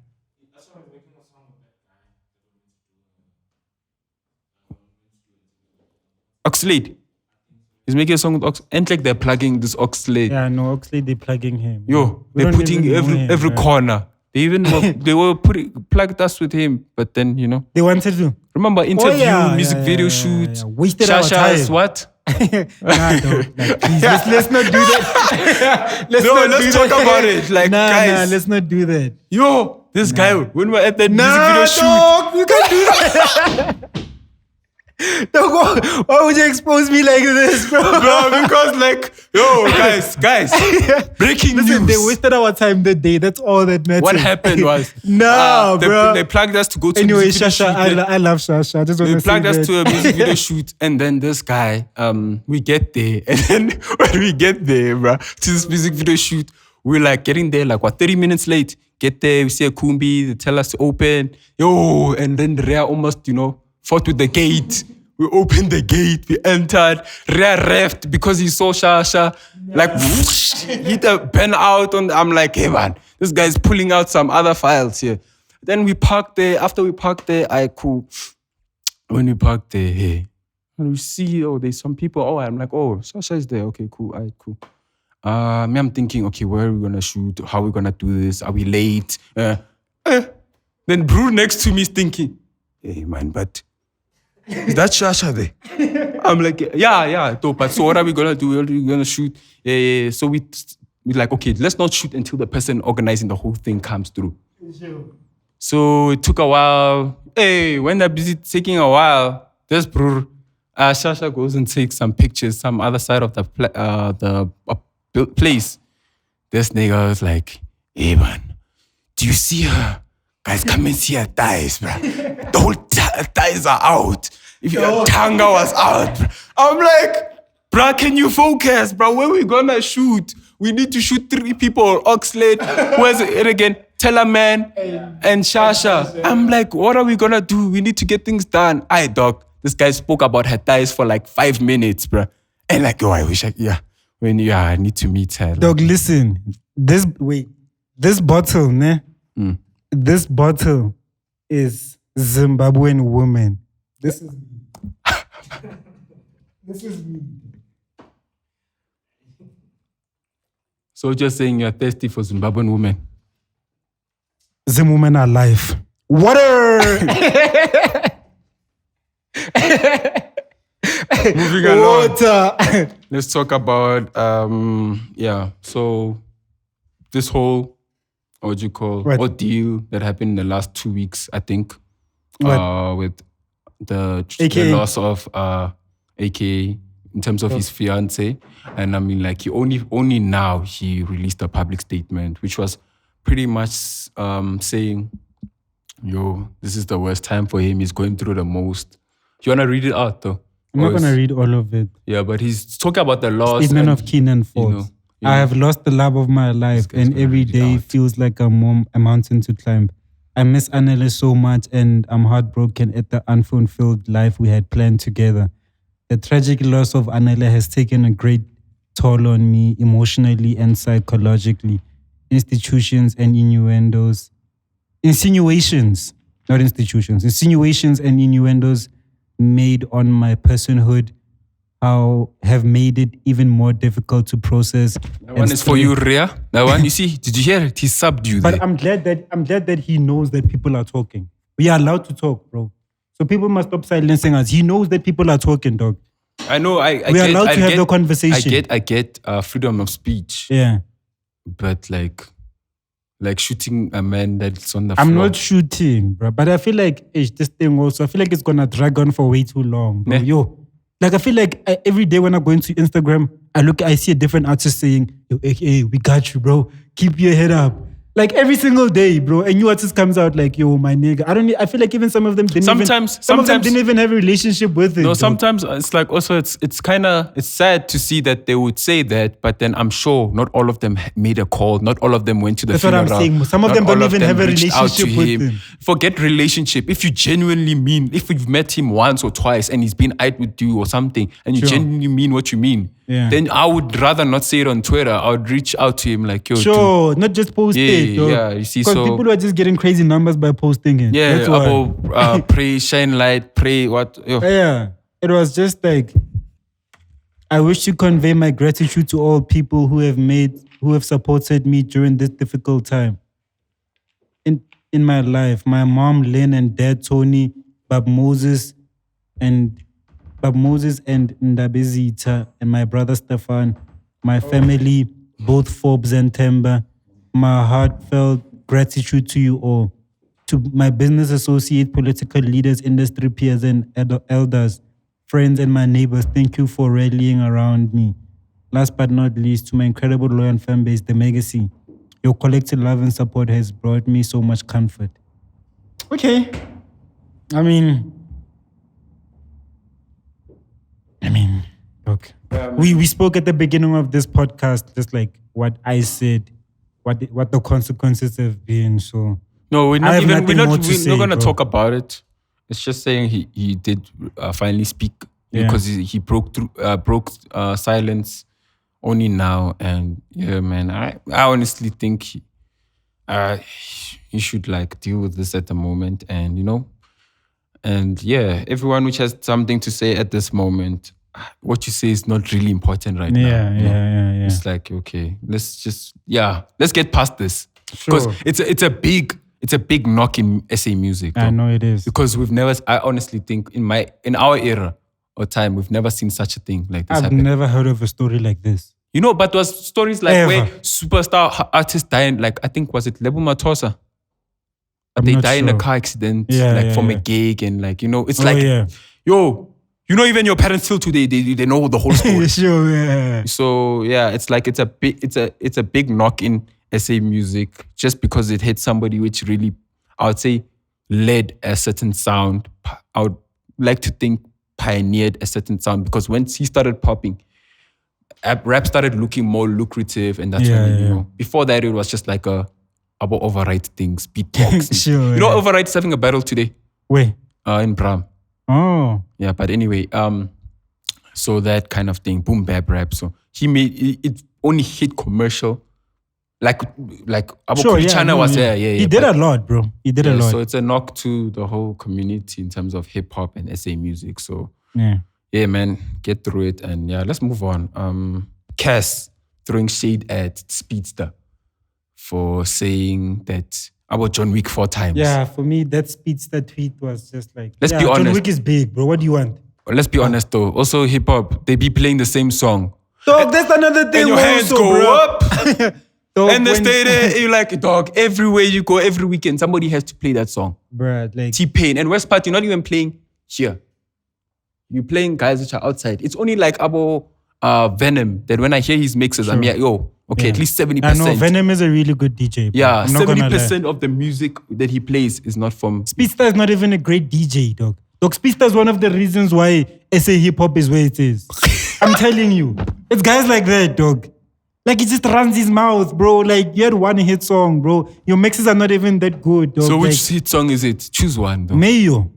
Oxlade. He's making a song with Oxlade. And like they're plugging this Oxlade. Yeah, no, Oxlade, they're plugging him. Yo, We they're don't putting even know him, every bruh. corner. They even were plugged us with him, but then They wanted to. remember interview, music video yeah, shoot. yeah. Wasted our Shasha's time. what? Nah, don't. Like, please, let's not do that. Let's talk about it. Like, guys, let's not do that. yo, this guy, when we're at that music video shoot, dog, you can't do that. Dog, why would you expose me like this, bro? bro, because like, yo, guys, breaking Listen, news. they wasted our time that day. That's all that matters. What happened was, bro. they plugged us to go to Anyway, a music video Shasha, shoot. I love Shasha. I just want They to say plugged us that. to a music video shoot, and then this guy, we get there, and then when we get there, bro, to this music video shoot, we're like getting there, like 30 minutes late. Get there, we see a Kumbi, they tell us to open, yo, and then Rea almost, fought with the gate. We opened the gate, we entered. Rea reft because he saw Shasha, like whoosh, hit a pen out. I'm like, hey man, this guy's pulling out some other files here. Then we parked there. After we parked there, when we parked there, hey, and we see, there's some people. I'm like, Shasha is there. Okay, cool. All right, cool. Me, I'm thinking, okay, where are we gonna shoot? How are we gonna do this? Are we late? Then Brew next to me is thinking, hey man, but is that Shasha there? I'm like, yeah, dope. But so what are we gonna do? Are we gonna shoot? Yeah. So we're like, okay, let's not shoot until the person organizing the whole thing comes through. So it took a while. Hey, when they're busy taking a while, this Brew, Shasha goes and takes some pictures, some other side of the place. This nigga was like, hey man, do you see her? Guys, come and see her thighs, bro. The whole thighs are out. If your tanga was out, bro. I'm like, bro, can you focus, bro? Where we gonna shoot? We need to shoot 3 people. Oxlade, where's it again? Tellerman and Shasha. I'm like, what are we gonna do? We need to get things done. Aye, dog. This guy spoke about her thighs for like 5 minutes, bro. And like, I wish I need to meet her. Dog, listen. This bottle, ne? This bottle is Zimbabwean woman. This is me. This is me. So just saying you're thirsty for Zimbabwean women. Zim women are life. Water! Moving along. Water! Let's talk about, so this whole, ordeal that happened in the last 2 weeks, I think, with the loss of AKA in terms of his fiance. And I mean, like, he only now he released a public statement, which was pretty much saying, this is the worst time for him. He's going through the most. You want to read it out, though? I'm not going to read all of it. Yeah, but he's talking about the loss. Statement of Keen and Falls. I have lost the love of my life, and every day feels like a mountain to climb. I miss Anele so much, and I'm heartbroken at the unfulfilled life we had planned together. The tragic loss of Anele has taken a great toll on me emotionally and psychologically. Insinuations, not institutions. Insinuations and innuendos made on my personhood have made it even more difficult to process. That one is for you, Rea. That one, you see, did you hear it? He subbed you there. But I'm glad that he knows that people are talking. We are allowed to talk, bro. So people must stop silencing us. He knows that people are talking, dog. I know. We are allowed to have the conversation. I get freedom of speech. Yeah. But like shooting a man that's on the floor. I'm not shooting, bro. But I feel like this thing also, I feel like it's going to drag on for way too long. Bro. Yo. Like, I feel like every day when I go into Instagram, I see a different artist saying, yo, hey, we got you, bro. Keep your head up. Like every single day, bro. A new artist comes out like, yo, my nigga. I feel like even some of them didn't some of them didn't even have a relationship with it. No, sometimes it's like also it's sad to see that they would say that, but then I'm sure not all of them made a call. Not all of them went to the funeral. That's what I'm saying. Some of them don't even have a relationship with him. Forget relationship. If you genuinely mean, if you've met him once or twice and he's been out with you or something, and you genuinely mean what you mean, then I would rather not say it on Twitter. I would reach out to him like, yo, dude, not just post it. Yeah, you see, because people are just getting crazy numbers by posting it. Yeah, about pray, shine light, pray, what? Yo. Yeah, it was just like, I wish to convey my gratitude to all people who have supported me during this difficult time in my life. My mom, Lynn, and dad, Tony, Bab Moses, and Ndabezita, and my brother Stefan, my family, both Forbes and Temba. My heartfelt gratitude to you all. To my business associate, political leaders, industry peers, and elders, friends, and my neighbors, thank you for rallying around me. Last but not least, to my incredible loyal fan base, the Legacy. Your collective love and support has brought me so much comfort. Okay. I mean, look. We spoke at the beginning of this podcast, just like what I said, what the consequences have been. So no, we're not gonna talk about it. It's just saying he did finally speak because he broke silence only now, and man, I honestly think he should like deal with this at the moment, and everyone which has something to say at this moment. What you say is not really important right now. Yeah. It's like, okay, let's get past this. Because it's a big knock in SA music. I know it is. Because I honestly think in our era or time, we've never seen such a thing like this happen. I've never heard of a story like this. But there was stories like where superstar artists dying, like I think, was it Lebo Mathosa? They die in a car accident, from a gig, and like, it's even your parents still today, they know the whole story. So it's like it's a big knock in SA music just because it hit somebody which really, I would say, led a certain sound. I would like to think pioneered a certain sound, because once he started popping, rap started looking more lucrative, and that's when before that it was just like about overwrite things, beatbox. Overwrite is having a battle today. Where? In Bram. Oh. Yeah, but anyway, so that kind of thing, boom bap rap. So he made it only hit commercial. Like China was there. Yeah. He did a lot, bro. He did a lot. So it's a knock to the whole community in terms of hip hop and SA music. So yeah, man, get through it, and let's move on. Cass throwing shade at Speedsta for saying that about John Wick 4 times. Yeah, for me, that Speedsta tweet was just like, let's be honest. John Wick is big, bro. What do you want? Let's be honest though. Also, hip hop, they be playing the same song. Dog, that's another thing. And your hands go up. Dog, and they stay there. You're like, dog, everywhere you go, every weekend, somebody has to play that song. Bruh, like T-Pain. And West Part, you're not even playing here. You're playing guys which are outside. It's only like about Venom that when I hear his mixes, I'm like, at least 70%. I know Venom is a really good DJ. Bro. Yeah, 70% of the music that he plays is not from... Speedsta is not even a great DJ, dog. Dog, Speedsta is one of the reasons why SA hip-hop is where it is. I'm telling you. It's guys like that, dog. Like, he just runs his mouth, bro. Like, you had one hit song, bro. Your mixes are not even that good, dog. So which hit song is it? Choose one, though. Mayo.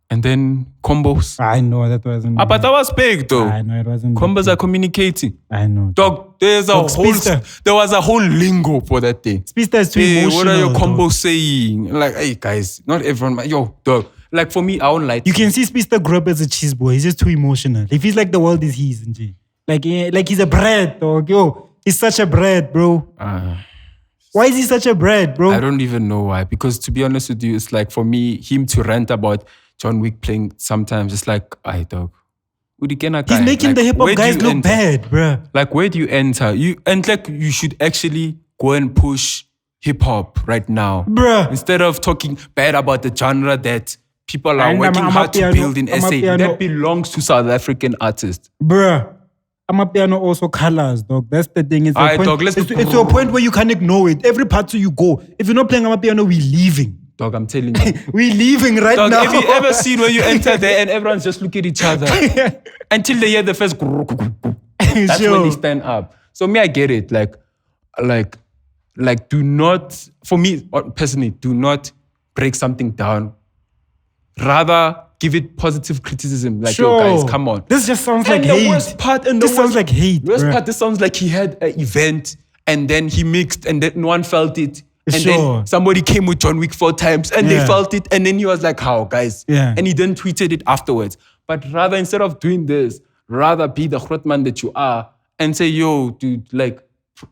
And then combos. I know, that wasn't... but that was big, though. I know, it wasn't... Combos are communicating. I know. Dog, there was a whole lingo for that thing. Speedsta is too emotional. What are your combos saying? Like, hey, guys, not everyone... dog. Like, for me, I won't lie. You can see Speedsta grew up as a cheese boy. He's just too emotional. He feels like the world is his, and like he's a brat, dog. He's such a brat, bro. Why is he such a brat, bro? I don't even know why. Because to be honest with you, it's like for me, him to rant about John Wick playing sometimes, it's like, aye, dog. He's making the hip hop guys look bad, bro. Like, where do you enter? You should actually go and push hip hop right now, bruh. Instead of talking bad about the genre that people are working hard to build in SA. That belongs to South African artists. Bruh. Amapiano also colors, dog. That's the thing. It's, Alright, point, dog, let's- it's to a point where you can't ignore it. Every part you go. If you're not playing Amapiano, we're leaving. Dog, I'm telling you. We're leaving right Dog, now. have you ever seen when you enter there and everyone's just looking at each other until they hear the first that's when they stand up. So me, I get it. Like, do not, for me personally, do not break something down. Rather, give it positive criticism. Like, yo, guys, come on. This just sounds like the hate. Worst part, This sounds like hate. Worst bruh. part, this sounds like he had an event and then he mixed and then no one felt it. And Sure. then somebody came with John Wick 4 times and they Yeah. felt it. And then he was like, how, guys? Yeah. And he then tweeted it afterwards. But rather, instead of doing this, rather be the Grootman that you are and say, yo, dude, like,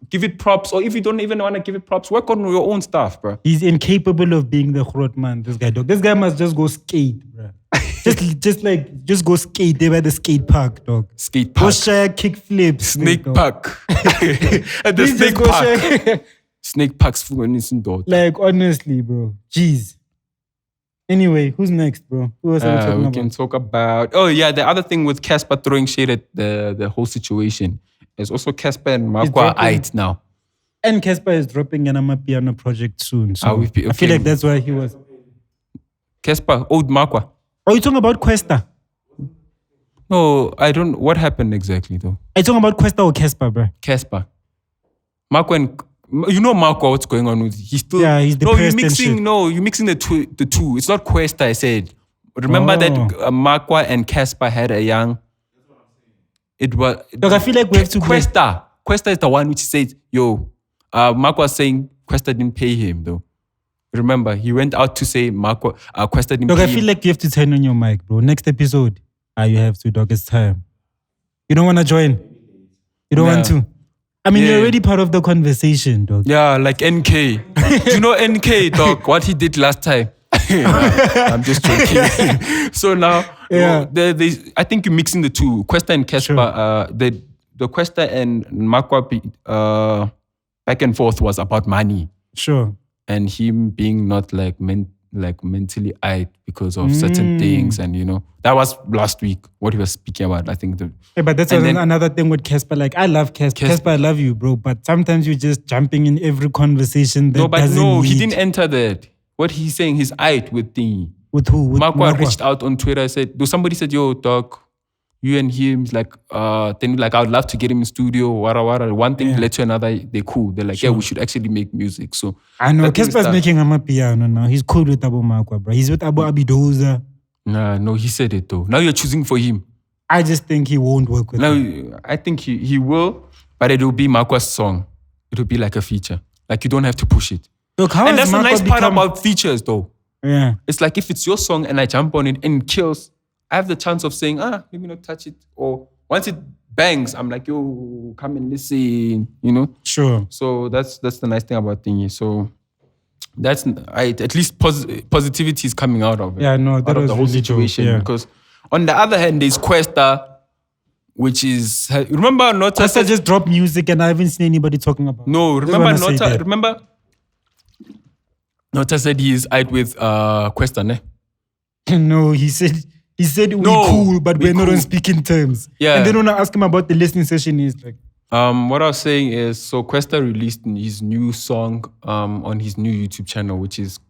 give it props. Or if you don't even want to give it props, work on your own stuff, bro. He's incapable of being the Grootman, this guy, dog. This guy must just go skate, bro. just go skate there by the skate park, dog. Skate Go park. share kick flips. Snake dog. park. At the Please just snake go park. share- Snake parks for innocent daughter. Like, honestly, bro. Jeez. Anyway, who's next, bro? Who else are we talking We about? can talk about. Oh yeah, the other thing with Cassper throwing shade at the whole situation is also Cassper and Makwa dropping- out now. And Cassper is dropping an Amapiano project soon. So we've been- I feel okay. like that's why he was. Cassper, old Makwa. Are you talking about Kwesta? No, I don't. What happened exactly though? Are you talking about Kwesta or Cassper, bro? Cassper, Makwa and you know Makwa. What's going on with? He's still. Yeah, he's No, you're depressed and mixing. shit. No, you're mixing the two. The two. It's not Kwesta. I said. Remember that Makwa and Cassper had a young. It was. Look, I feel like we have to. Kwesta. Kwesta is the one which said, yo, Makwa saying Kwesta didn't pay him though. Remember, he went out to say Kwesta didn't Look, pay I him. feel like you have to turn on your mic, bro. Next episode, you have to, dog. It's time. You don't want to join? You don't want to? I mean, you're already part of the conversation, dog. Yeah, like NK. Do you know NK, dog? What he did last time? I'm just joking. So now, Yeah. I think you're mixing the two. Kwesta and Cassper, the Kwesta and Makwa back and forth was about money. Sure. And him being not like mentally eyed because of certain things, and that was last week what he was speaking about. I think But that's another thing with Cassper. Like, I love Cassper. Cassper, I love you, bro. But sometimes you're just jumping in every conversation that he didn't enter that. What he's saying, he's eyed with the with who? With Makwa reached out on Twitter. Somebody said, yo, dog, you and him, like, then like I would love to get him in studio. One thing led to another. They're cool. They're like, we should actually make music. So I know Cassper's making Amapiano now. He's cool with Abu Makwa, bro. He's with Abu Ambitiouz. No, he said it though. Now you're choosing for him. I just think he won't work with him. I think he will, but it will be Makwa's song. It will be like a feature. Like you don't have to push it. Look, and that's the nice part about features though. Yeah. It's like if it's your song and I jump on it and it kills, I have the chance of saying, let me not touch it. Or once it bangs, I'm like, yo, come and listen, Sure. So that's the nice thing about thingy. So that's at least positivity is coming out of it. Yeah, no, that out of was the whole really situation. dope, yeah. Because on the other hand, there's Kwesta, which is remember Nota Kwesta just dropped music and I haven't seen anybody talking about it. No, remember Nota said he is out with Kwesta, ne? No, he said we're cool, but we're not on speaking terms. Yeah. And then when I ask him about the listening session, he's like, what I was saying is, so Kwesta released his new song on his new YouTube channel, which is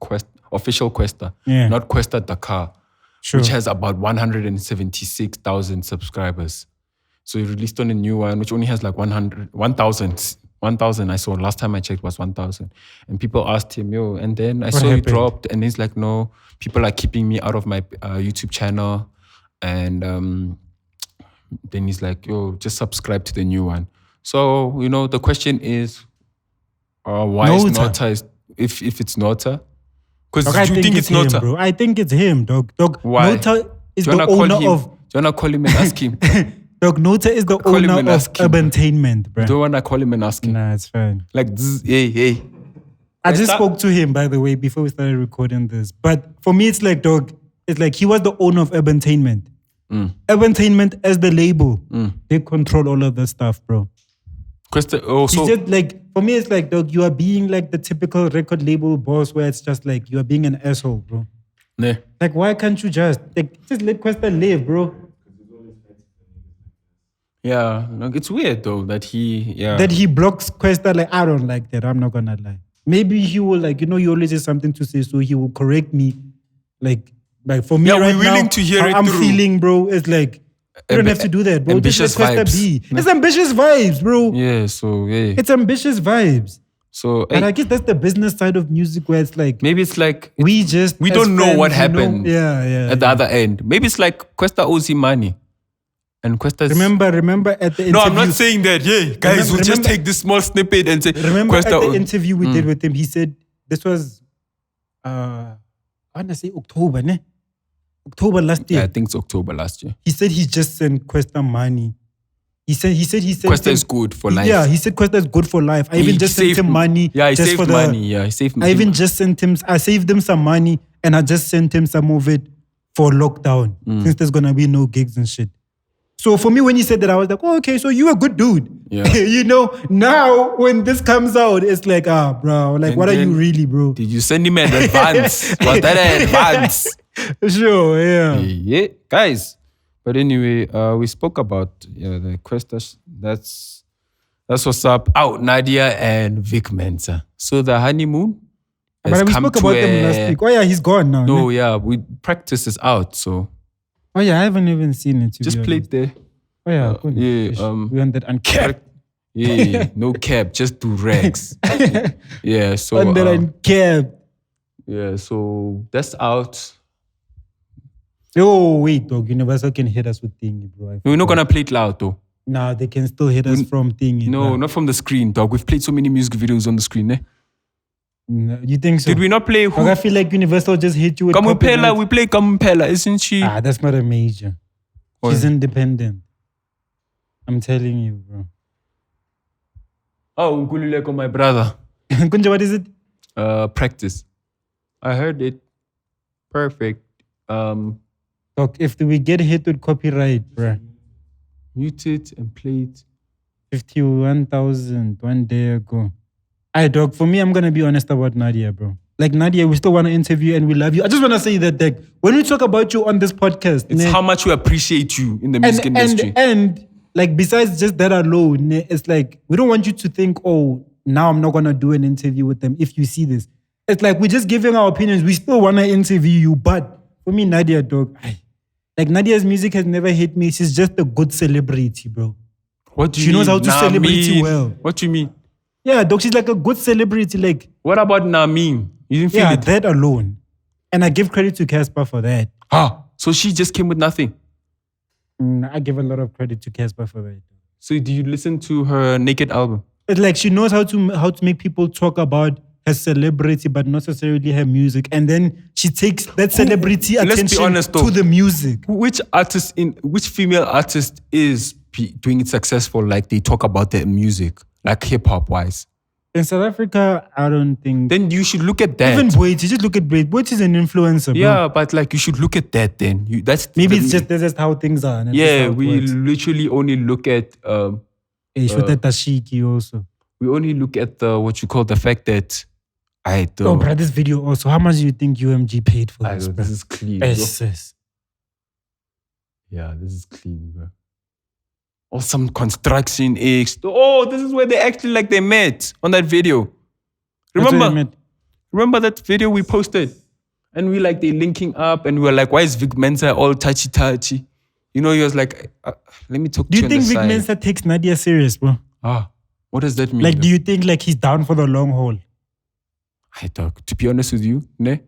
Official Kwesta, not Kwesta Dakar, which has about 176,000 subscribers. So he released on a new one, which only has like 1,000. 1,000 I saw. Last time I checked was 1,000. And people asked him, yo, and then I saw he dropped, and he's like, no, people are keeping me out of my YouTube channel. And then he's like, yo, just subscribe to the new one. So, the question is, why is Nota, if it's Nota? Because do you think it's Nota? Bro. I think it's him, dog. Why? Nota is the owner of... Do you want to call him and ask him? Dog, Nota is the owner of Urbantainment, bro. Don't want to call him and ask him. Nah, it's fine. Like, hey. I just spoke to him, by the way, before we started recording this. But for me, it's like, dog, it's like he was the owner of Urbantainment. Urbantainment as the label, they control all of that stuff, bro. He's just like, for me, it's like, dog, you are being like the typical record label boss where it's just like, you are being an asshole, bro. Yeah. Like, why can't you just let Kwesta live, bro? Yeah, like it's weird though that That he blocks Kwesta. Like, I don't like that. I'm not gonna lie. Maybe he will he always has something to say, so he will correct me. Like for me right we're willing now, to hear how it I'm through. feeling, bro. It's like you don't have to do that, bro. Ambitious Just let Kwesta vibes. be. It's ambitious vibes, bro. Yeah, so yeah. It's ambitious vibes. So And I guess that's the business side of music where it's like maybe it's like we don't know what happened at the other end. Maybe it's like Kwesta owes him money. And Kwesta's... Remember at the interview. No, I'm not saying that. Yeah, guys, we'll just take this small snippet and say... Remember Kwesta at the interview we did with him, he said, this was, I want to say October, ne? October last year. Yeah, I think it's October last year. He said he just sent Kwesta money. He said Kwesta is good for life. Yeah, he said Kwesta is good for life. I even just sent him money. Yeah, he just saved for money. Yeah, he saved money. I even just sent him, I saved him some money and I just sent him some of it for lockdown since there's going to be no gigs and shit. So for me, when he said that, I was like, oh, okay, so you're a good dude. Yeah. Now when this comes out, it's like, bro, like, And what are then, you really, bro? Did you send him an advance? Was that an advance? Sure, yeah. Yeah, guys. But anyway, we spoke about the Kwesta. That's what's up. Out Nadia and Vic Mensa. So the honeymoon has But we come spoke to about them last week. Oh yeah, he's gone now. No, ne? yeah, we practice is out. So Oh yeah, I haven't even seen it. just played there. Oh yeah, cool. Yeah, we on that uncapped. Yeah, no cap, just do rags. Yeah, so On that uncapped. yeah, so that's out. Oh wait, dog. Universal can hit us with thingy, bro. We're not gonna play it loud though. Nah, they can still hit us from thingy. No, bro. not from the screen, dog. We've played so many music videos on the screen, eh? No, you think so? Did we not play Like, I feel like Universal just hit you with Kamuphela? copyright. We play Kamuphela, isn't she? That's not a major. Oh, She's yeah. independent. I'm telling you, bro. Oh, Nkululeko, my brother. Kunja, what is it? Practice. I heard it. Perfect. Look, if we get hit with copyright, bro, Mute it and play it. 51,000 one day ago. Aye, dog, for me, I'm going to be honest about Nadia, bro. Like, Nadia, we still want to interview and we love you. I just want to say that, like, when we talk about you on this podcast, It's how much we appreciate you in the music industry. And, like, besides just that alone, it's like, we don't want you to think, oh, now I'm not going to do an interview with them if you see this. It's like, we're just giving our opinions. We still want to interview you. But for me, Nadia, dog, like, Nadia's music has never hit me. She's just a good celebrity, bro. What do you She mean? knows how to celebrity well. What do you mean? Yeah, dog, she's like a good celebrity. Like, What about Namin? You didn't feel yeah, it? that alone. And I give credit to Cassper for that. So she just came with nothing. I give a lot of credit to Cassper for that. So do you listen to her Naked album? It's like she knows how to make people talk about her celebrity, but not necessarily her music. And then she takes that celebrity let's be attention honest, though. to the music. Which female artist is doing it successful? Like they talk about their music, like hip hop wise. In South Africa, I don't think. Then you should look at that. Even Boyti, just look at Boyti. Boyti is an influencer, bro. Yeah, but like you should look at that. Then that's Maybe that's just how things are. And yeah. that's how it We works. literally only look at Shoot at Tashiki also. we only look at the fact that Oh, bro, this video also. How much do you think UMG paid for this, bro? this is clean. Bro. Yes. Yeah, this is clean, bro. Or some construction X. Oh, this is where they actually they met on that video. That's what I Remember? meant. Remember that video we posted? And we they linking up and we were like, why is Vic Mensa all touchy? You know, he was like, let me talk Do to you you on think the Vic side. Mensa takes Nadia serious, bro? What does that mean? Like, do you think he's down for the long haul? Hey, dog, to be honest with you, ne?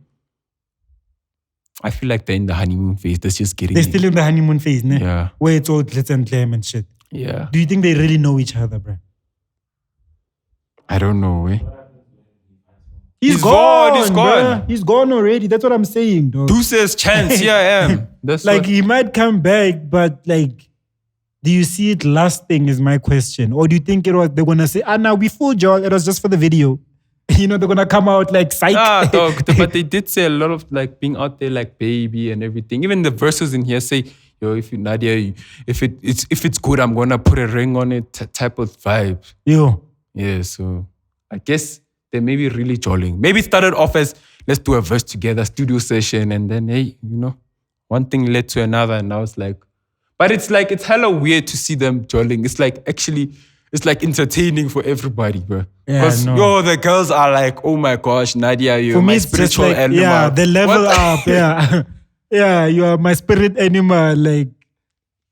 I feel like they're in the honeymoon phase. That's just getting They're still in the honeymoon phase, ne? Yeah. Where it's all glitz and glam and shit. Yeah. Do you think they really know each other, bro? I don't know, eh? He's gone. bruh. He's gone already. That's what I'm saying, dog. Deuces chance, here I am. That's He might come back, but do you see it lasting is my question. Or do you think they're going to say, now we fooled y'all. It was just for the video. You know, they're going to come out psych. dog. But they did say a lot of being out there baby and everything. Even the verses in here say, yo, if you, Nadia, if it's good, I'm going to put a ring on it type of vibe. Yo. Yeah, so I guess they may be really jolling. Maybe it started off as, let's do a verse together, studio session. And then, hey, one thing led to another. And now it's But it's like, it's hella weird to see them jolling. It's like, actually, it's like entertaining for everybody, bro. Because, the girls are like, oh my gosh, Nadia, you're my spiritual animal. Yeah, they level up, yeah. Yeah, you are my spirit animal. Like,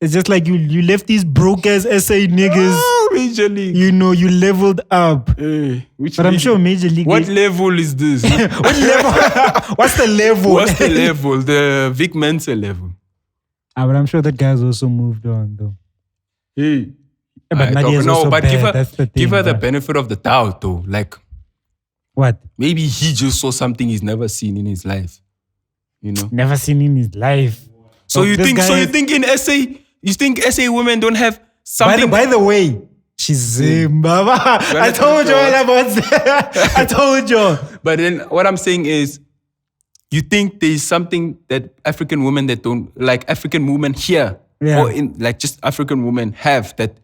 it's just like you left these broke-ass SA niggas. Oh, Major League. You know, you leveled up. But I'm sure Major League... What level is this? What level? What's the level? What's the level? The Vic Mensa level. But I'm sure that guy's also moved on, though. Hey. But Nadia's also bad. Give her the benefit of the doubt, though. Like... What? Maybe he just saw something he's never seen in his life. You know? Never seen in his life. So you think in SA... You think SA women don't have something... By the way, she's Zimbabwe. I told you all about that. I told you. But then what I'm saying is, you think there's something that African women that don't... Like African women here, or in like just African women have that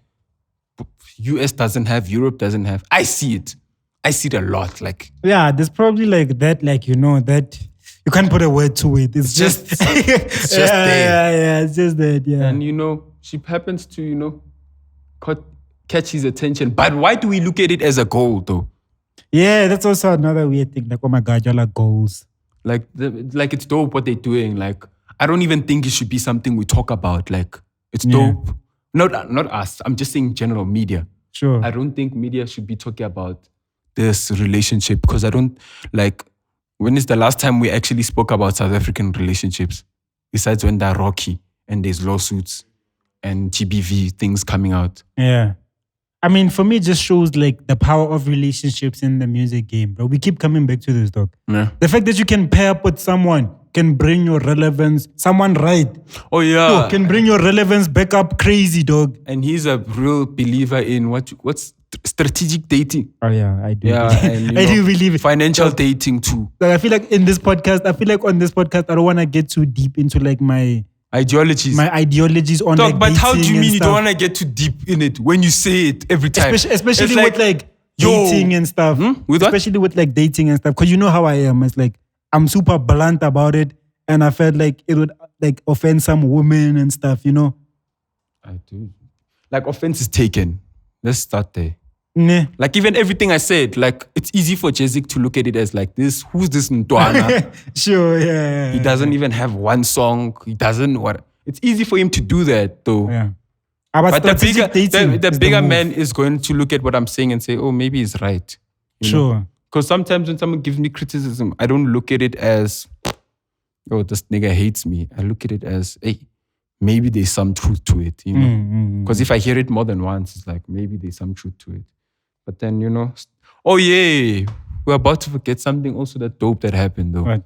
US doesn't have, Europe doesn't have. I see it. I see it a lot. Like, yeah, there's probably like that, like, you know, that... You can't put a word to it. It's just there. Yeah, it's just that, yeah. And, you know, she happens to, you know, catch his attention. But why do we look at it as a goal, though? Yeah, that's also another weird thing. Like, oh my God, y'all are goals. Like it's dope what they're doing. Like, I don't even think it should be something we talk about. Like, it's dope. Not us. I'm just saying general media. Sure. I don't think media should be talking about this relationship because I don't, like... When is the last time we actually spoke about South African relationships? Besides when they're rocky and there's lawsuits and GBV things coming out. Yeah. I mean, for me, it just shows like the power of relationships in the music game, bro. We keep coming back to this, dog. Yeah. The fact that you can pair up with someone can bring your relevance. Someone right. Oh, yeah. Can bring your relevance back up crazy, dog. And he's a real believer in what's strategic dating. Oh, yeah, I do. Yeah, and, I do believe it. Financial dating too. Like, I feel like on this podcast, I don't want to get too deep into like my ideologies. My ideologies on Dog, like but how do you mean stuff. You don't want to get too deep in it when you say it every time? Especially with like dating and stuff. With especially with like dating and stuff. Because you know how I am. It's like I'm super blunt about it. And I felt like it would like offend some women and stuff, you know? I do. Like offense is taken. Let's start there. Nah. Like even everything I said, like it's easy for JazziQ to look at it as like this. Who's this Ntwana? Sure, yeah. He doesn't even have one song. He doesn't what. It's easy for him to do that though. Yeah. But the bigger man is going to look at what I'm saying and say, oh, maybe he's right. Sure. Because sometimes when someone gives me criticism, I don't look at it as, oh, this nigga hates me. I look at it as, hey, maybe there's some truth to it, you know? Because if I hear it more than once, it's like, maybe there's some truth to it. But then, you know, oh yeah, we're about to forget something also that dope that happened though. Right.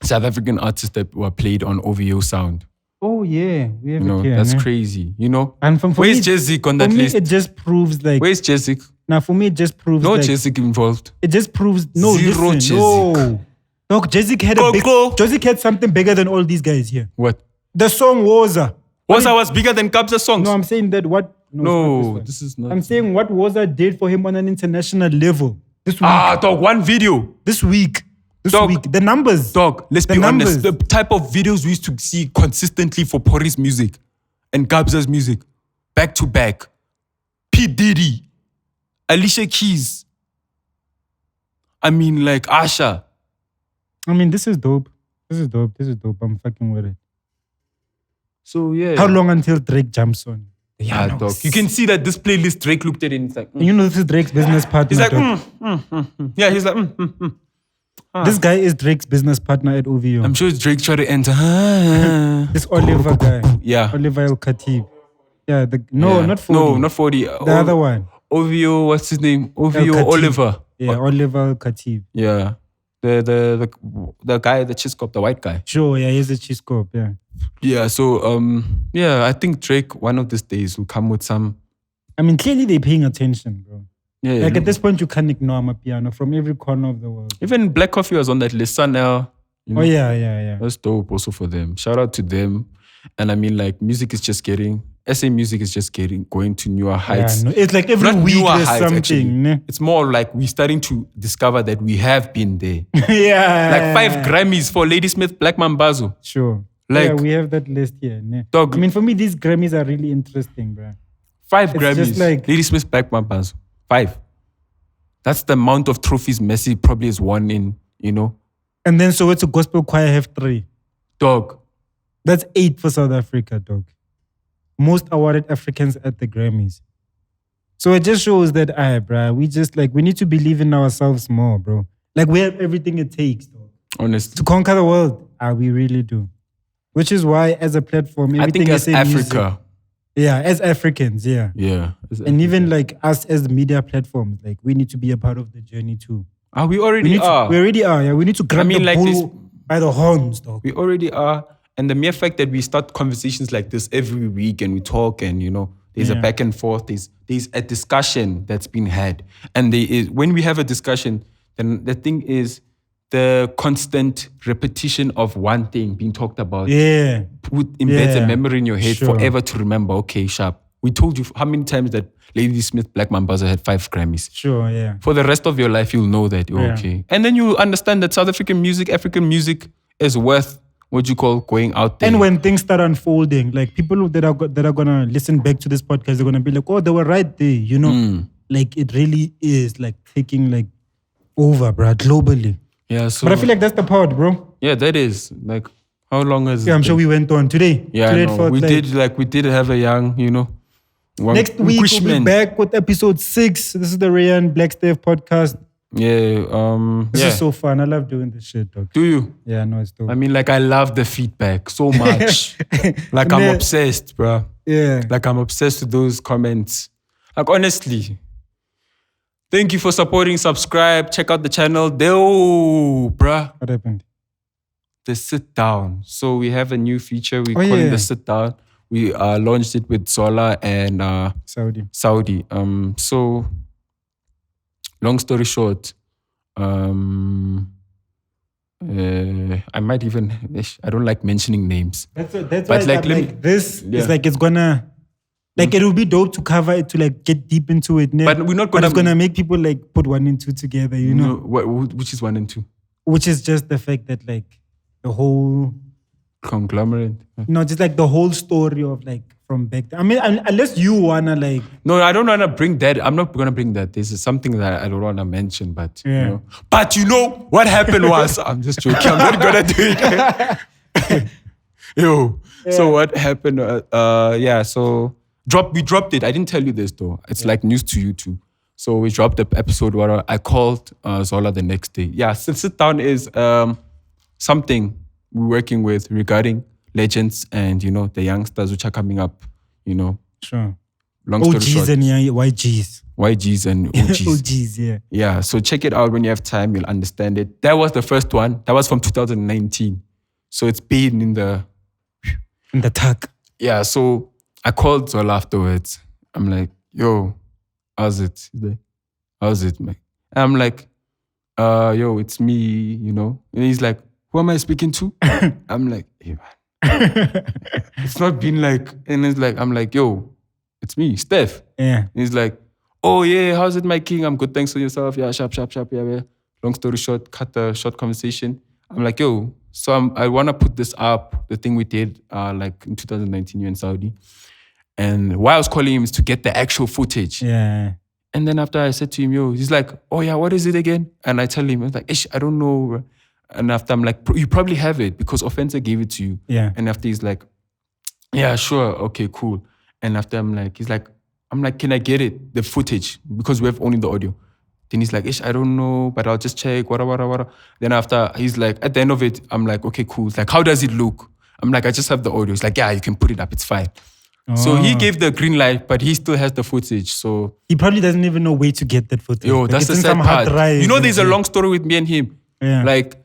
South African artists that were played on OVO Sound. Oh yeah, we have it here. That's crazy, you know? And where's JazziQ on that list? It just proves like... Where's JazziQ? Now for me, it just proves no like... JazziQ involved. It just proves... No, Zero listen, JazziQ. no. Look, JazziQ had JazziQ had something bigger than all these guys here. What? The song Woza. Woza was bigger than Kabza songs. No, I'm saying that what... No, this is not... I'm saying what Woza did for him on an international level. This week. Dog, one video. This week. Dog, week. The numbers. Dog, let's be honest. The type of videos we used to see consistently for Pori's music and Kabza's music, back to back. P. Diddy, Alicia Keys. I mean, like Asha. I mean, this is dope. This is dope. I'm fucking with it. So, yeah. How long until Drake jumps on? Yeah, dog. You can see that this playlist, Drake looked at it and it's like... You know, this is Drake's business partner. He's like, Yeah, he's like, This guy is Drake's business partner at OVO. I'm sure Drake tried to enter. This Oliver guy. Yeah. Oliver Khatib. Yeah, not 40. No, not 40. The other one. OVO, what's his name? OVO Oliver. Yeah, Oliver Khatib. Yeah. The guy, the Chiscop, the white guy. Sure, yeah, he's a Chiscop, yeah. Yeah, so, I think Drake, one of these days, will come with some... I mean, clearly they're paying attention, bro. Yeah, like at this point, you can't ignore Amapiano from every corner of the world. Even Black Coffee was on that list. Sanel. Oh, yeah. That's dope also for them. Shout out to them. And I mean, like, music is just getting... SA music is just going to newer heights. Yeah, no, it's like every week there's something. Ne? It's more like we're starting to discover that we have been there. Yeah. Like 5 Grammys for Ladysmith Black Mambazo. Sure. Like, we have that list here. Ne? Dog. I mean, for me, these Grammys are really interesting, bro. 5 It's Grammys. just like- Lady Smith's Black Mambazo. 5. That's the amount of trophies Messi probably has won in, you know. And then Soweto Gospel Choir have 3. Dog. That's 8 for South Africa, dog. Most awarded Africans at the Grammys. So it just shows that, bro, we need to believe in ourselves more, bro. Like, we have everything it takes, dog. Honestly. To conquer the world. We really do. Which is why, as a platform, I everything think is as in music. Africa. Yeah, as Africans, yeah. Yeah. And even like us as media platforms, like we need to be a part of the journey too. We already are. We already are, yeah. We need to grab the like bull by the horns, dog. We already are. And the mere fact that we start conversations like this every week and we talk and, you know, there's a back and forth, there's a discussion that's been had. And when we have a discussion, then the thing is the constant repetition of one thing being talked about. Yeah. Embeds a memory in your head forever to remember, okay, sharp. We told you how many times that Lady Smith Black Mambazo had 5 Grammys. Sure, yeah. For the rest of your life, you'll know that, okay. And then you understand that South African music is worth what you call going out there. And when things start unfolding, like people that are gonna listen back to this podcast, they're gonna be like, oh, they were right there, you know? Like it really is like taking like over, bro, globally. Yeah, so but I feel like that's the part, bro. Yeah, that is. Like, how long is it? Yeah, I'm sure we went on today. Yeah, today no, we did have a young, you know. Next week we'll be back with episode 6. This is the Rea and Blxckie podcast. Yeah, This is so fun. I love doing this shit, dog. Do you? Yeah, no, it's dope. I mean, like, I love the feedback so much. Like, I'm obsessed, bro. Yeah. Like, I'm obsessed with those comments. Like, honestly, thank you for supporting. Subscribe. Check out the channel. Bruh. What happened? The sit down. So we have a new feature. We call it the sit down. We launched it with Zola and Saudi. So long story short, I might even, I don't like mentioning names. That's but why this is like it's gonna. Like it would be dope to cover it, to like get deep into it. But we're not gonna. But it's gonna make people like put 1 and 2 together, you know. Which is 1 and 2? Which is just the fact that like the whole conglomerate. No, just like the whole story of like from back then. I mean, unless you wanna like. No, I don't wanna bring that. I'm not gonna bring that. This is something that I don't wanna mention, but you know. But you know what happened was I'm just joking. I'm not gonna do it. Yo. Yeah. So what happened? So. We dropped it. I didn't tell you this though. It's like news to you too. So we dropped the episode where I called Zola the next day. Yeah, sit down is something we're working with regarding legends and, you know, the youngsters which are coming up, you know. Sure. Long story short. OGs and YGs. YGs and OGs. OGs, yeah. Yeah, so check it out when you have time. You'll understand it. That was the first one. That was from 2019. So it's been in the tuck. Yeah, so I called Zola afterwards. I'm like, yo, how's it? He's like, how's it, man? And I'm like, yo, it's me, you know? And he's like, who am I speaking to? I'm like, hey, man. It's not been like, and it's like, I'm like, yo, it's me, Steph. Yeah. And he's like, oh, yeah, how's it, my king? I'm good, thanks for yourself. Yeah, sharp, yeah. Long story short, cut the short conversation. I'm like, yo, so I want to put this up, the thing we did like in 2019, you in Saudi. And why I was calling him is to get the actual footage. Yeah. And then after I said to him, yo, he's like, oh yeah, what is it again? And I tell him, I was like, I don't know. And after I'm like, you probably have it because Offensa gave it to you. Yeah. And after he's like, yeah, sure, okay, cool. And after I'm like, can I get it, the footage? Because we have only the audio. Then he's like, I don't know, but I'll just check, wada. Then after, he's like, at the end of it, I'm like, okay, cool. It's like, how does it look? I'm like, I just have the audio. He's like, yeah, you can put it up, it's fine. Oh. So he gave the green light, but he still has the footage. So he probably doesn't even know where to get that footage. Yo, that's the sad part. You know, there's a long story with me and him. Yeah. Like,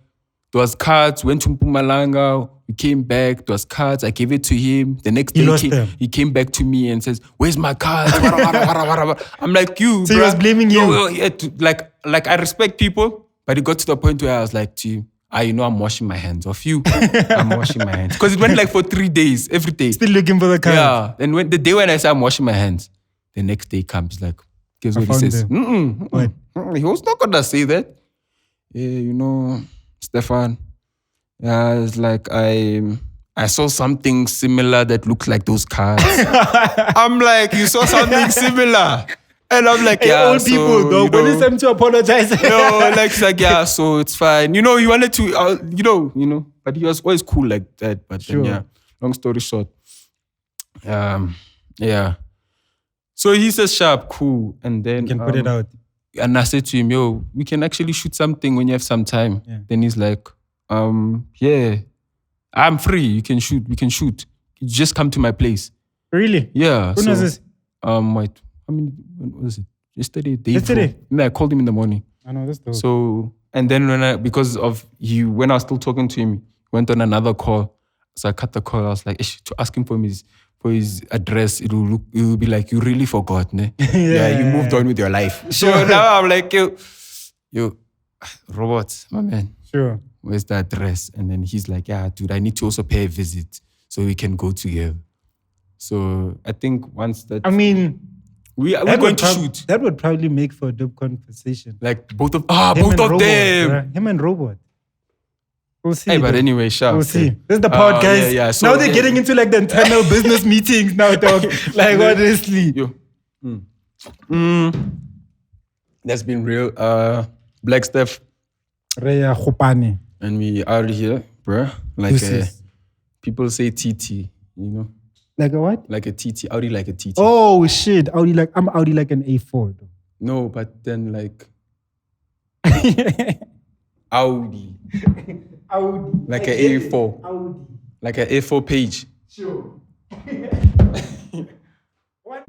there was cards, went to Mpumalanga, we came back, there was cards, I gave it to him. The next day he came back to me and says, where's my cards? I'm like, you, so he was blaming you. Like I respect people, but it got to the point where I was like to you, you know, I'm washing my hands off you. I'm washing my hands. Because it went like for 3 days, every day. Still looking for the cards. Yeah. And the day when I say I'm washing my hands, the next day comes like, guess what he says? What? He was not gonna say that. Yeah, you know, Stefan. Yeah, it's like I I saw something similar that looked like those cars. I'm like, you saw something similar. And I'm like, yeah, old people, though. When it's time to apologize. No, like, it's like, yeah, so it's fine. He wanted to, but he was always cool like that. But then, yeah, long story short. Yeah. So he says, sharp, cool. And then... You can put it out. And I said to him, yo, we can actually shoot something when you have some time. Yeah. Then he's like, yeah, I'm free. You can shoot. We can shoot. You just come to my place. Really? Yeah. When was this? Wait. When was it? Yesterday. Yesterday? I called him in the morning. I know, that's dope. So, and then when I was still talking to him, he went on another call. So I cut the call. I was like, to ask him for his address, it will be like, you really forgot, ne? Yeah, you moved on with your life. So now I'm like, yo, Robert, my man. Sure. Where's the address? And then he's like, yeah, dude, I need to also pay a visit so we can go together. So I think once that... we're going to shoot. That would probably make for a dope conversation. Like both of them. Right? Him and Robot. We'll see. Hey, but anyway, sure. We'll see. This is the pod, guys. Yeah. So, now they're getting into like the internal business meetings now, dog. Like, honestly. Yo. That's been real. Black Steph. Rea Shasha. And we out here, bruh. Like people say TT, Like a what? Like a TT. Audi like a TT. Oh, shit. I'm Audi like an A4. Though. No, but then like... Audi. Like an A4. Audi. Like an A4 page. Sure. What?